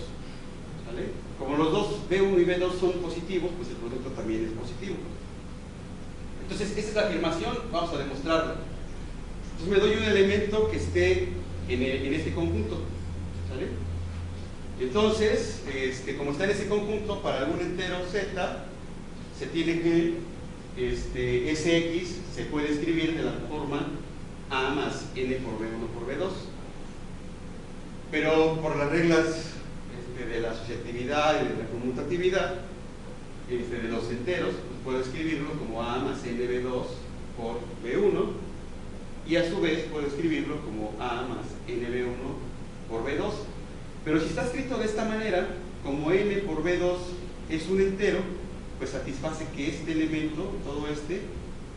¿vale? Como los dos B1 y B2 son positivos, pues el producto también es positivo. Entonces esta es la afirmación, vamos a demostrarla. Entonces me doy un elemento que esté en este conjunto, ¿vale? Entonces, como está en ese conjunto, para algún entero Z se tiene que Sx se puede escribir de la forma A más N por B1 por B2, pero por las reglas de la asociatividad y de la conmutatividad de los enteros, pues puedo escribirlo como A más NB2 por B1, y a su vez puedo escribirlo como A más NB1 por B2. Pero si está escrito de esta manera, como N por B2 es un entero, pues satisface que este elemento, todo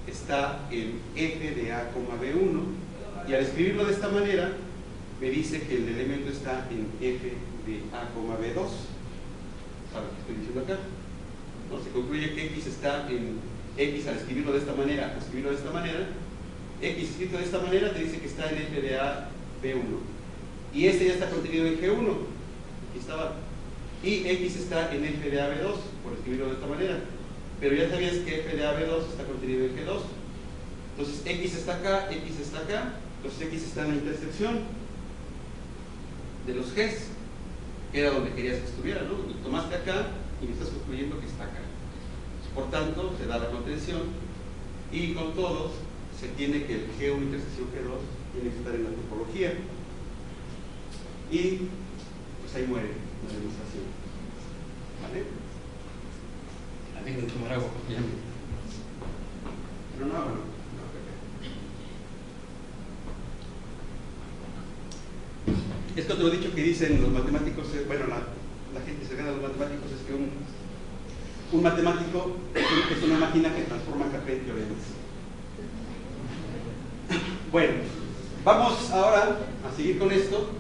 está en F de A, B1, y al escribirlo de esta manera me dice que el elemento está en F de A, B2. ¿Saben lo que estoy diciendo acá? ¿No? Se concluye que X está en X al escribirlo de esta manera, X escrito de esta manera te dice que está en f de A B1. Y este ya está contenido en G1. Aquí estaba. Y X está en f de A B2, por escribirlo de esta manera. Pero ya sabías que f de A B2 está contenido en G2. Entonces X está acá, X está acá. Entonces X está en la intersección de los Gs, que era donde querías que estuviera, ¿no? Lo tomaste acá y me estás concluyendo que está acá. Por tanto, se da la contención y con todos se tiene que el G1 intersección G2 tiene que estar en la topología. Y pues ahí muere la demostración. ¿Vale? Dejen de tomar agua porque ya me... Pero no, bueno. Es que otro dicho que dicen los matemáticos, bueno, la gente cercana a los matemáticos es que un matemático es una máquina que transforma café en teoremas. Bueno, vamos ahora a seguir con esto.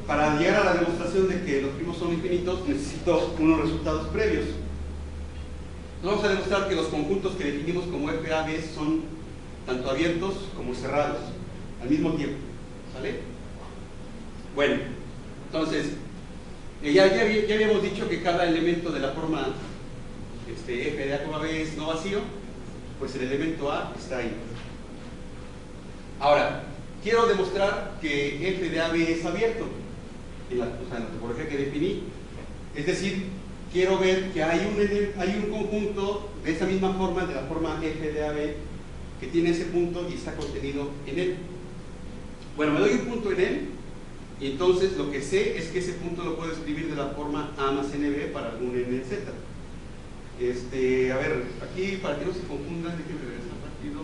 Para llegar a la demostración de que los primos son infinitos, necesito unos resultados previos. Vamos a demostrar que los conjuntos que definimos como FAB son tanto abiertos como cerrados al mismo tiempo. ¿Sale? Bueno, entonces, ya habíamos dicho que cada elemento de la forma f de A, B es no vacío, pues el elemento A está ahí. Ahora, quiero demostrar que f de AB es abierto, en la topología que definí. Es decir, quiero ver que hay un conjunto de esa misma forma, de la forma f de AB, que tiene ese punto y está contenido en él. Bueno, me doy un punto en él, y entonces lo que sé es que ese punto lo puedo escribir de la forma A más NB para algún NZ. A ver, aquí para que no se confundan, déjenme regresar rápido.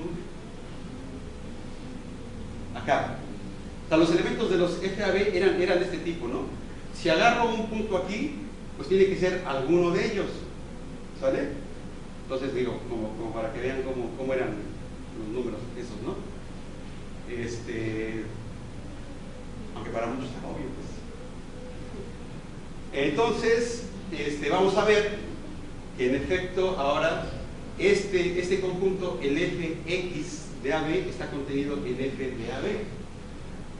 Acá. O sea, los elementos de los FAB eran de este tipo, ¿no? Si agarro un punto aquí, pues tiene que ser alguno de ellos. ¿Sale? Entonces digo, como para que vean cómo eran los números esos, ¿no? Aunque para muchos está obvio, pues. Entonces, vamos a ver que en efecto ahora este conjunto, el fx de AB, está contenido en f de AB.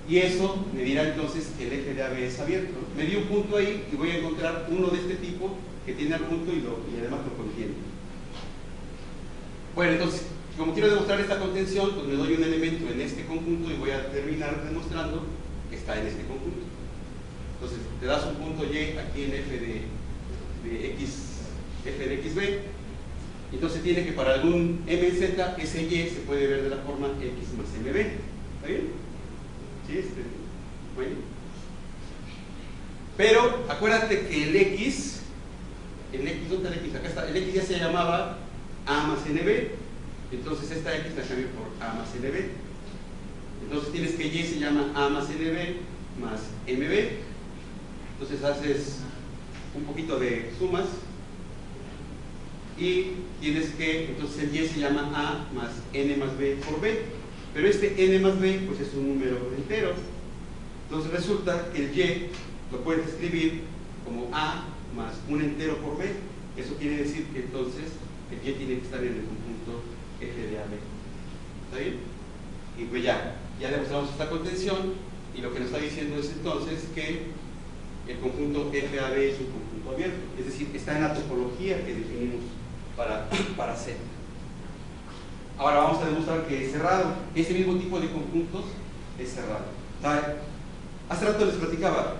Y eso me dirá entonces que el f de AB es abierto. Me di un punto ahí y voy a encontrar uno de este tipo que tiene el punto y además lo contiene. Bueno, entonces, como quiero demostrar esta contención, pues me doy un elemento en este conjunto y voy a terminar demostrando que está en este conjunto. Entonces, te das un punto y aquí en f de xb. Entonces tiene que para algún mz, ese y se puede ver de la forma x más mb. ¿Está bien? ¿Sí? Bueno. Pero acuérdate que el x, ¿dónde está el x? Acá está. El x ya se llamaba a más nb. Entonces esta x la cambié por a más nb. Entonces tienes que y se llama a más nb más mb. Entonces haces un poquito de sumas y tienes que, entonces el y se llama a más n más b por b. Pero este n más b pues es un número entero. Entonces resulta que el y lo puedes escribir como a más un entero por b. Eso quiere decir que entonces el y tiene que estar en el conjunto f de AB. ¿Está bien? Y pues ya demostramos esta contención y lo que nos está diciendo es entonces que el conjunto FAB es un conjunto abierto, es decir, está en la topología que definimos para C. Ahora vamos a demostrar que es cerrado. Ese mismo tipo de conjuntos es cerrado. Hace rato les platicaba,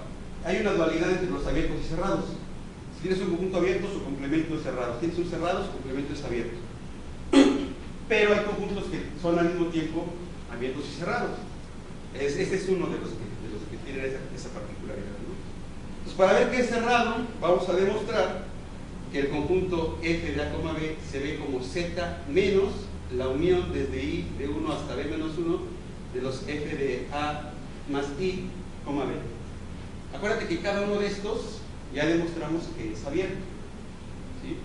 hay una dualidad entre los abiertos y cerrados. Si tienes un conjunto abierto, su complemento es cerrado. Si tienes un cerrado, su complemento es abierto. Pero hay conjuntos que son al mismo tiempo abiertos y cerrados. Este es uno de los que tienen esa particularidad, ¿no? Entonces, para ver que es cerrado, vamos a demostrar que el conjunto f de A, B se ve como Z menos la unión desde I de 1 hasta B menos 1 de los f de A más I, B. Acuérdate que cada uno de estos ya demostramos que es abierto, ¿sí?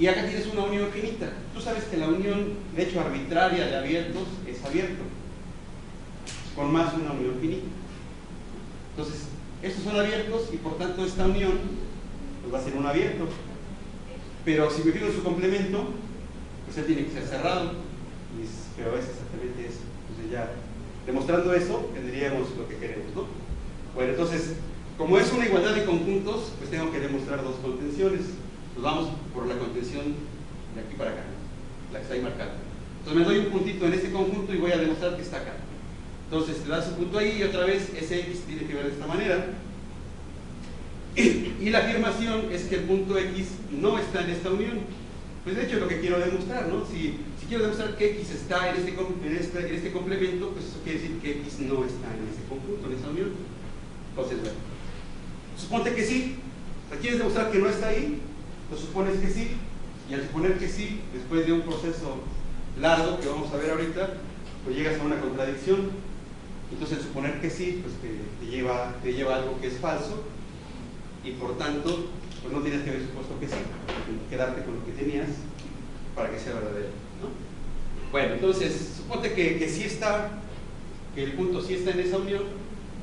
Y acá tienes una unión finita. Tú sabes que la unión, de hecho, arbitraria de abiertos es abierto, con más una unión finita. Entonces, estos son abiertos y por tanto esta unión pues va a ser un abierto. Pero si me fijo en su complemento, pues él tiene que ser cerrado, pero es exactamente eso. Entonces ya, demostrando eso, tendríamos lo que queremos, ¿no? Bueno, entonces, como es una igualdad de conjuntos, pues tengo que demostrar dos contenciones. Nos vamos por la contención de aquí para acá, la que está ahí marcada. Entonces me doy un puntito en este conjunto y voy a demostrar que está acá. Entonces le das un punto ahí y otra vez ese X tiene que ver de esta manera. Y la afirmación es que el punto X no está en esta unión. Pues de hecho es lo que quiero demostrar, ¿no? Si quiero demostrar que X está en este complemento, pues eso quiere decir que X no está en ese conjunto, en esa unión. Entonces, bueno, suponte que sí. O sea, ¿quieres demostrar que no está ahí? Lo supones que sí. Y al suponer que sí, después de un proceso largo que vamos a ver ahorita, pues llegas a una contradicción. Entonces, al suponer que sí, pues te lleva a algo que es falso. Y por tanto, pues no tienes que haber supuesto que sí, quedarte con lo que tenías para que sea verdadero, ¿no? Bueno, entonces, suponte que sí está, que el punto sí está en esa unión,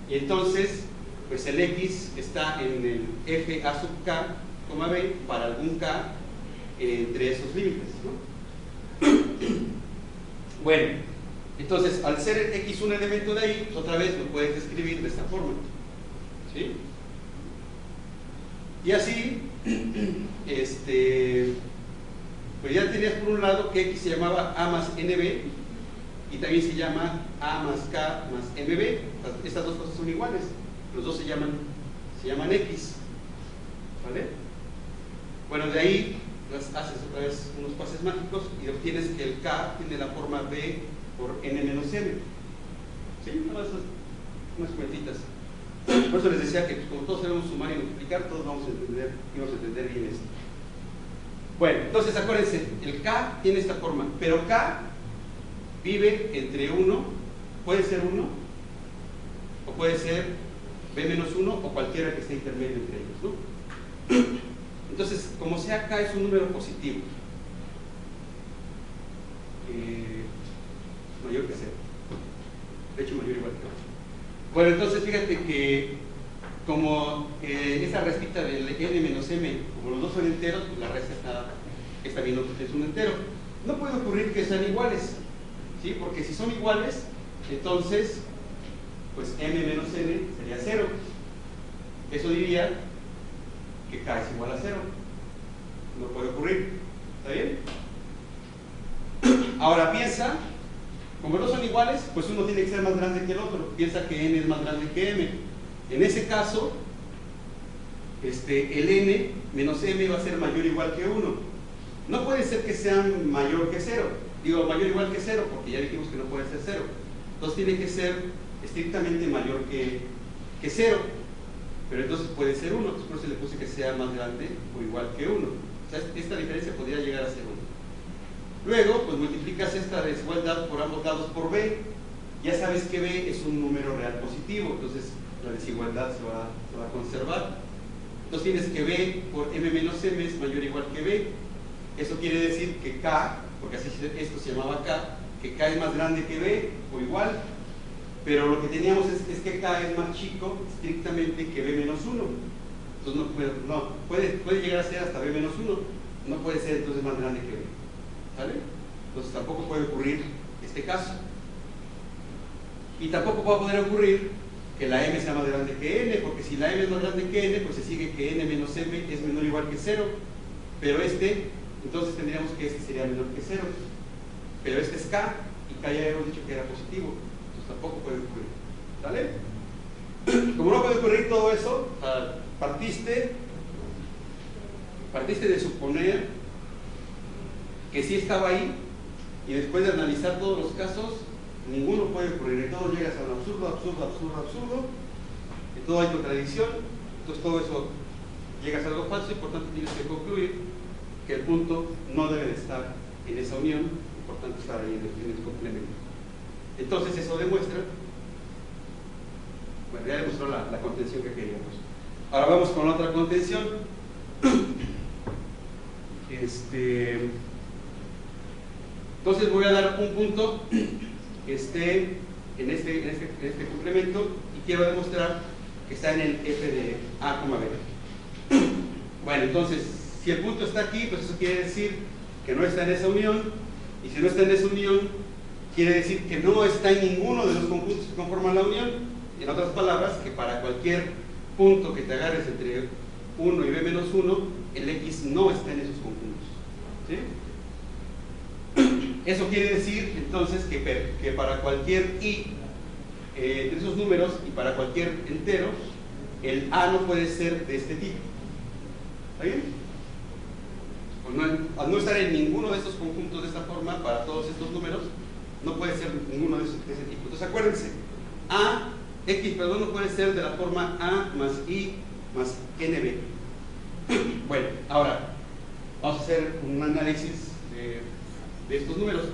y entonces, pues el X está en el f a sub k, b para algún k entre esos límites, ¿no? Bueno, entonces, al ser X un elemento de ahí, pues otra vez lo puedes escribir de esta forma, ¿sí? Y así, pues ya tenías por un lado que X se llamaba A más NB y también se llama A más K más MB. Estas dos cosas son iguales, los dos se llaman X, ¿vale? Bueno, de ahí haces otra vez unos pases mágicos y obtienes que el K tiene la forma B por N menos M. ¿Sí? Unas cuentitas. Por eso les decía que como todos sabemos sumar y multiplicar, todos vamos a entender bien esto. Bueno, entonces acuérdense, el K tiene esta forma, pero K vive entre 1, puede ser 1, o puede ser B menos 1, o cualquiera que esté intermedio entre ellos, ¿no? Entonces, como sea, K es un número positivo, mayor que 0, de hecho mayor o igual que 8. Bueno, entonces fíjate que como esa restita del n menos m, como los dos son enteros, pues la resta está bien, es un entero. No puede ocurrir que sean iguales, ¿sí? Porque si son iguales, entonces, pues m menos n sería 0. Eso diría que k es igual a 0. No puede ocurrir, ¿está bien? Ahora piensa, como no son iguales, pues uno tiene que ser más grande que el otro. Piensa que n es más grande que m. En ese caso, el n menos m va a ser mayor o igual que 1. No puede ser que sea mayor que 0. Digo, mayor o igual que 0, porque ya dijimos que no puede ser 0. Entonces tiene que ser estrictamente mayor que 0. Pero entonces puede ser 1. Entonces por eso le puse que sea más grande o igual que 1. O sea, esta diferencia podría llegar a ser 1. Luego, pues multiplicas esta desigualdad por ambos lados por b. Ya sabes que b es un número real positivo, entonces la desigualdad se va a conservar. Entonces tienes que b por m menos m es mayor o igual que b. Eso quiere decir que k, porque así esto se llamaba k, que k es más grande que b o igual. Pero lo que teníamos es que k es más chico estrictamente que b menos 1. Entonces puede llegar a ser hasta b menos 1. No puede ser entonces más grande que b. ¿Vale? Entonces tampoco puede ocurrir este caso. Y tampoco va a poder ocurrir que la m sea más grande que n, porque si la m es más grande que n, pues se sigue que n menos m es menor o igual que 0. Pero entonces tendríamos que este sería menor que 0. Pero este es k, y k ya hemos dicho que era positivo. Entonces tampoco puede ocurrir. ¿Vale? Como no puede ocurrir todo eso, partiste de suponer que sí estaba ahí, y después de analizar todos los casos, ninguno puede ocurrir. En todo llegas a un absurdo, en todo hay contradicción, entonces todo eso llegas a algo falso y por tanto tienes que concluir que el punto no debe de estar en esa unión y por tanto estar ahí en el complemento. Entonces eso demuestra, bueno, ya demostró la contención que queríamos. Ahora vamos con otra contención. Entonces voy a dar un punto que esté en este complemento y quiero demostrar que está en el f de a, b. Bueno, entonces, Si el punto está aquí, pues eso quiere decir que no está en esa unión, y si no está en esa unión, quiere decir que no está en ninguno de los conjuntos que conforman la unión. En otras palabras, que para cualquier punto que te agarres entre 1 y b menos 1, el x no está en esos conjuntos. ¿Sí? Eso quiere decir entonces que para cualquier i de esos números y para cualquier entero, el a no puede ser de este tipo. ¿Está bien? Al no estar en ninguno de estos conjuntos de esta forma, para todos estos números, no puede ser ninguno de ese tipo. Entonces acuérdense, x no puede ser de la forma a más i más nb. Bueno, ahora vamos a hacer un análisis de estos números.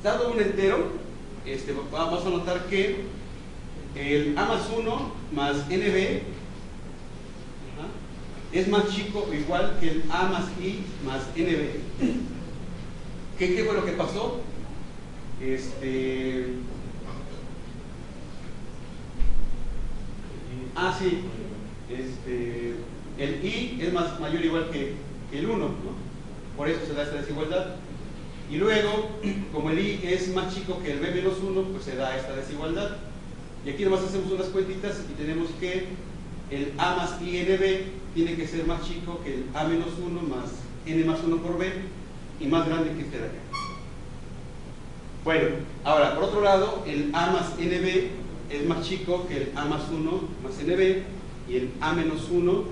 Dado un entero, vamos a notar que el a más 1 más nb es más chico o igual que el a más i más nb. ¿Qué fue lo que pasó? Sí, el i es mayor o igual que el 1, ¿no? Por eso se da esta desigualdad. Y luego, como el i es más chico que el b menos 1, pues se da esta desigualdad. Y aquí nomás hacemos unas cuentitas y tenemos que el a más i nb tiene que ser más chico que el a menos 1 más n más 1 por b y más grande que este de acá. Bueno, ahora, por otro lado, el a más nb es más chico que el a más 1 más nb, y el a menos 1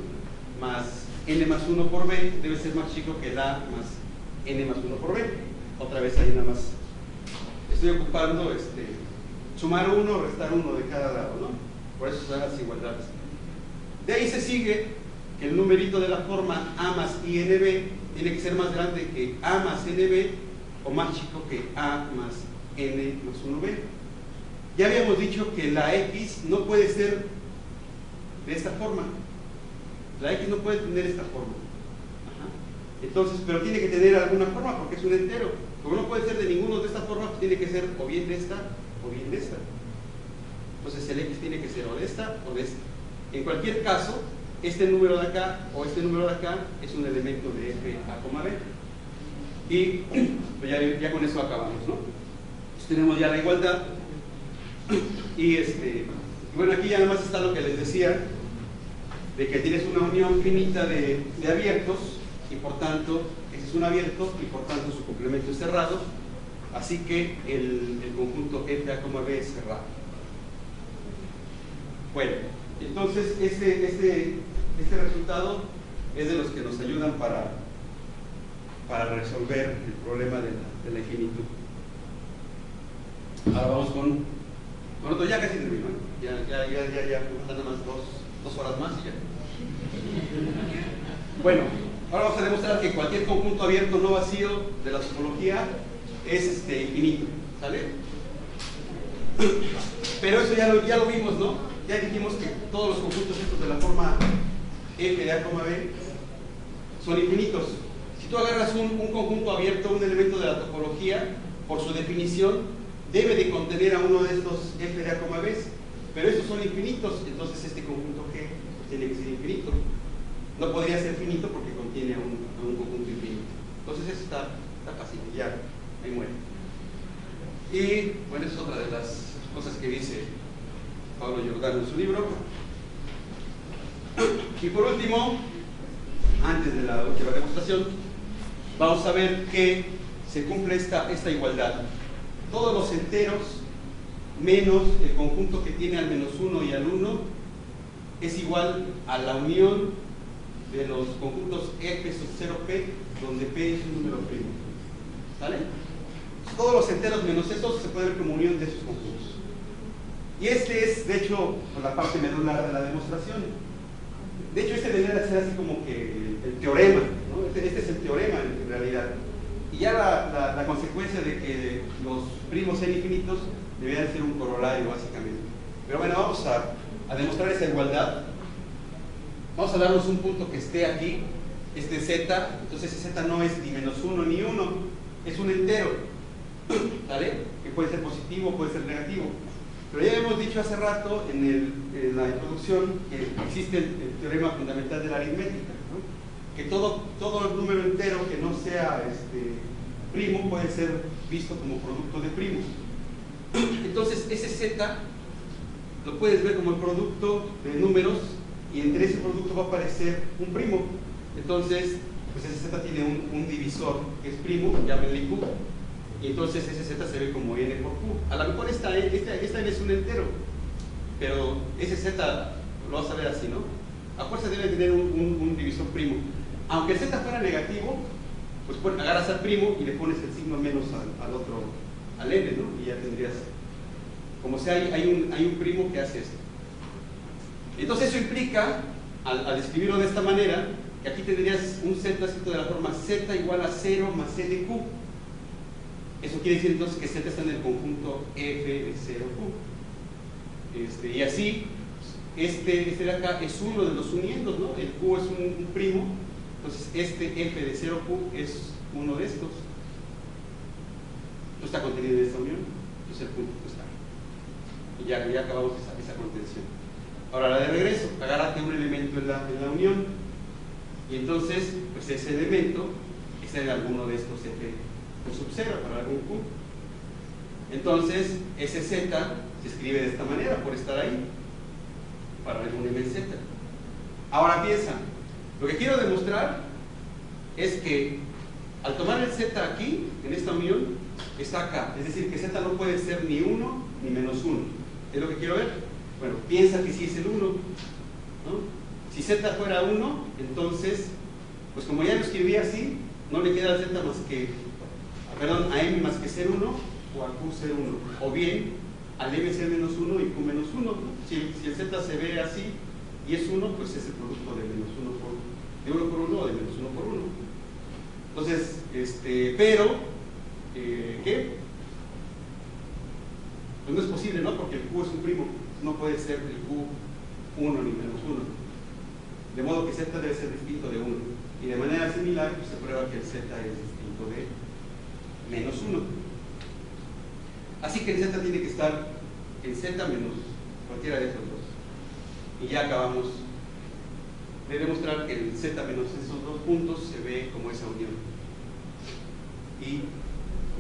más n más 1 por b debe ser más chico que el a más n más 1 por b. Otra vez ahí nada más estoy ocupando sumar 1 o restar 1 de cada lado, ¿no? Por eso se dan las igualdades. De ahí se sigue que el numerito de la forma a más i nb tiene que ser más grande que a más nb o más chico que a más n más 1b. Ya habíamos dicho que la x no puede ser de esta forma. La x no puede tener esta forma. Entonces, pero tiene que tener alguna forma porque es un entero. Como no puede ser de ninguno de esta forma, pues tiene que ser o bien de esta o bien de esta. Entonces el x tiene que ser o de esta o de esta. En cualquier caso, este número de acá o este número de acá es un elemento de f a, b. Y pues ya con eso acabamos, ¿no? Pues tenemos ya la igualdad. Y bueno, aquí ya nada más está lo que les decía, de que tienes una unión finita de abiertos, y por tanto, ese es un abierto, y por tanto su complemento es cerrado, así que el conjunto f a, b es cerrado. Bueno, entonces este resultado es de los que nos ayudan para resolver el problema de la infinitud. Ahora vamos con otro, ya casi termino, ya, nada más dos horas más y ya. Bueno, ahora vamos a demostrar que cualquier conjunto abierto no vacío de la topología es infinito, ¿sale? Pero eso ya lo vimos, ¿no? Ya dijimos que todos los conjuntos estos de la forma f de a, b son infinitos. Si tú agarras un conjunto abierto, un elemento de la topología, por su definición, debe de contener a uno de estos f de a, b, pero estos son infinitos, entonces este conjunto G tiene que ser infinito. No podría ser finito porque contiene a un conjunto infinito. Entonces eso está fácil, ya, ahí muere. Y bueno, es otra de las cosas que dice Pablo Giordano en su libro. Y por último, antes de la última demostración, vamos a ver que se cumple esta igualdad. Todos los enteros menos el conjunto que tiene al menos 1 y al 1 es igual a la unión de los conjuntos f sub 0p, donde p es un número primo. ¿Sale? Todos los enteros menos esos se puede ver como unión de esos conjuntos. Y es, de hecho, la parte medular de la demostración. De hecho, debería ser así como que el teorema, ¿no? Este es el teorema en realidad. Y ya la consecuencia de que los primos sean infinitos debería ser un corolario, básicamente. Pero bueno, vamos a demostrar esa igualdad. Vamos a darnos un punto que esté aquí, este z. Entonces ese z no es ni menos 1 ni 1, es un entero, ¿vale? Que puede ser positivo, puede ser negativo. Pero ya hemos dicho hace rato en la introducción que existe el teorema fundamental de la aritmética, ¿no? que todo número entero que no sea primo puede ser visto como producto de primos. Entonces ese z lo puedes ver como el producto de números y entre ese producto va a aparecer un primo. Entonces pues ese z tiene un divisor que es primo, llámenle q, y entonces ese z se ve como n por q. A lo mejor esta n es un entero, pero ese z lo vas a ver así, ¿no? A fuerza debe tener un divisor primo. Aunque el z fuera negativo, pues agarras al primo y le pones el signo menos al otro, al n, ¿no? Y ya tendrías, como sea, hay un primo que hace esto. Entonces eso implica, al escribirlo de esta manera, que aquí tendrías un z escrito de la forma z igual a 0 más nq. Eso quiere decir entonces que z está en el conjunto f de 0q. Y así, este de acá es uno de los uniendos, ¿no? El q es un primo, entonces este f de 0q es uno de estos. No está contenido en esta unión, entonces el punto está. Y ya acabamos esa contención. Ahora la de regreso, agárrate un elemento en la unión, y entonces, pues ese elemento está en alguno de estos f sub 0 para algún q. Entonces, ese z se escribe de esta manera por estar ahí, para algún m z. Ahora piensa, lo que quiero demostrar es que al tomar el z aquí, en esta unión, está acá. Es decir, que z no puede ser ni 1 ni menos 1. ¿Es lo que quiero ver? Bueno, piensa que sí es el 1, ¿no? Si z fuera 1, entonces, pues como ya lo escribí así, no le queda al z más que, perdón, a m más que ser 1 o a q ser 1. O bien, al m ser menos 1 y q menos 1, ¿no? Si el z se ve así y es 1, pues es el producto de menos 1 de 1 por 1 o de menos 1 por 1. Entonces, pero, ¿qué? Pues no es posible, ¿no? Porque el q es un primo, no puede ser el q 1 ni menos 1. De modo que z debe ser distinto de 1. Y de manera similar, pues se prueba que el z es distinto de menos 1. Así que el z tiene que estar en z menos cualquiera de estos dos. Y ya acabamos de demostrar que el z menos esos dos puntos se ve como esa unión. Y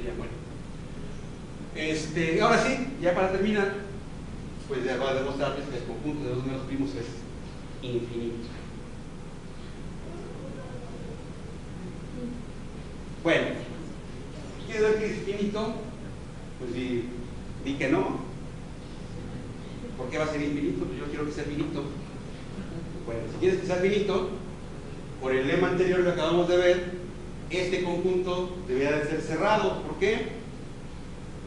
ya bueno. Ahora sí, ya para terminar, pues ya va a demostrarles que el conjunto de los números primos es infinito. Bueno, ¿quieres ver que es infinito? Pues di que no. ¿Por qué va a ser infinito? Pues yo quiero que sea finito. Bueno, si quieres que sea finito, por el lema anterior que acabamos de ver, este conjunto debería de ser cerrado. ¿Por qué?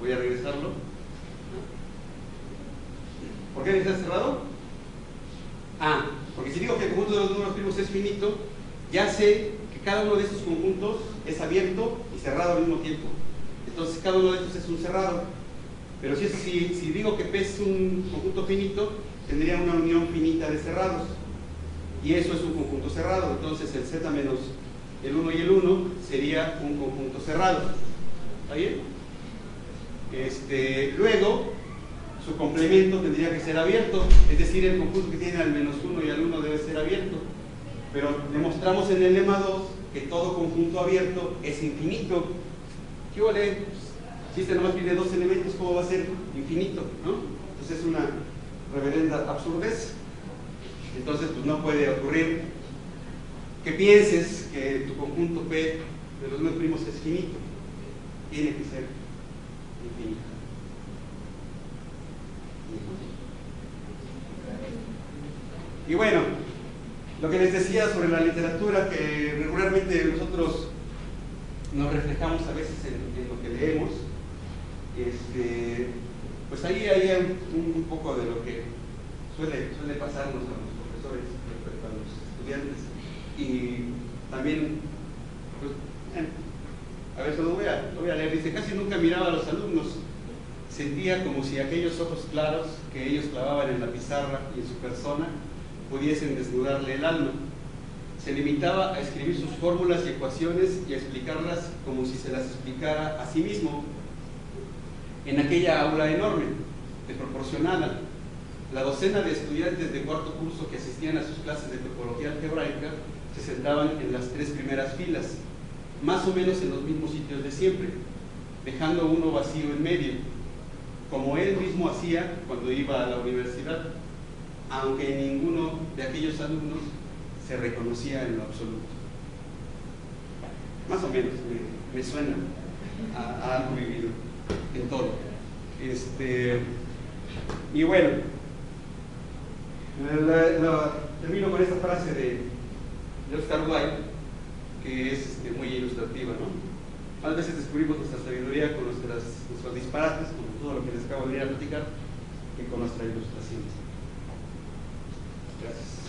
Voy a regresarlo. ¿Por qué debe ser cerrado? Porque si digo que el conjunto de los números primos es finito, ya sé que cada uno de estos conjuntos es abierto y cerrado al mismo tiempo. Entonces cada uno de estos es un cerrado. Pero si digo que P es un conjunto finito, tendría una unión finita de cerrados. Y eso es un conjunto cerrado. Entonces el z menos el 1 y el 1 sería un conjunto cerrado. ¿Está bien? Luego, su complemento tendría que ser abierto. Es decir, el conjunto que tiene al menos 1 y al 1 debe ser abierto. Pero demostramos en el lema 2 que todo conjunto abierto es infinito. ¿Qué vale? Si este nomás tiene dos elementos, ¿cómo va a ser infinito? ¿No? Entonces es una reverenda absurdez. Entonces pues no puede ocurrir que pienses que tu conjunto P de los números primos es finito. Tiene que ser infinito. Y bueno, lo que les decía sobre la literatura, que regularmente nosotros nos reflejamos a veces en lo que leemos, pues ahí hay un poco de lo que suele pasarnos a los profesores, a los estudiantes, y también, pues, a ver, lo voy a leer. Dice: casi nunca miraba a los alumnos, sentía como si aquellos ojos claros que ellos clavaban en la pizarra y en su persona pudiesen desnudarle el alma. Se limitaba a escribir sus fórmulas y ecuaciones y a explicarlas como si se las explicara a sí mismo. En aquella aula enorme, desproporcionada, la docena de estudiantes de cuarto curso que asistían a sus clases de topología algebraica se sentaban en las 3 primeras filas, más o menos en los mismos sitios de siempre, dejando uno vacío en medio, como él mismo hacía cuando iba a la universidad, aunque ninguno de aquellos alumnos se reconocía en lo absoluto. Más o menos, me suena a algo vivido en todo. Y bueno, termino con esta frase de Oscar Wilde, que es muy ilustrativa, ¿no? A veces descubrimos nuestra sabiduría con nuestros disparates, con todo lo que les acabo de venir a platicar, y con nuestra ilustración. Gracias.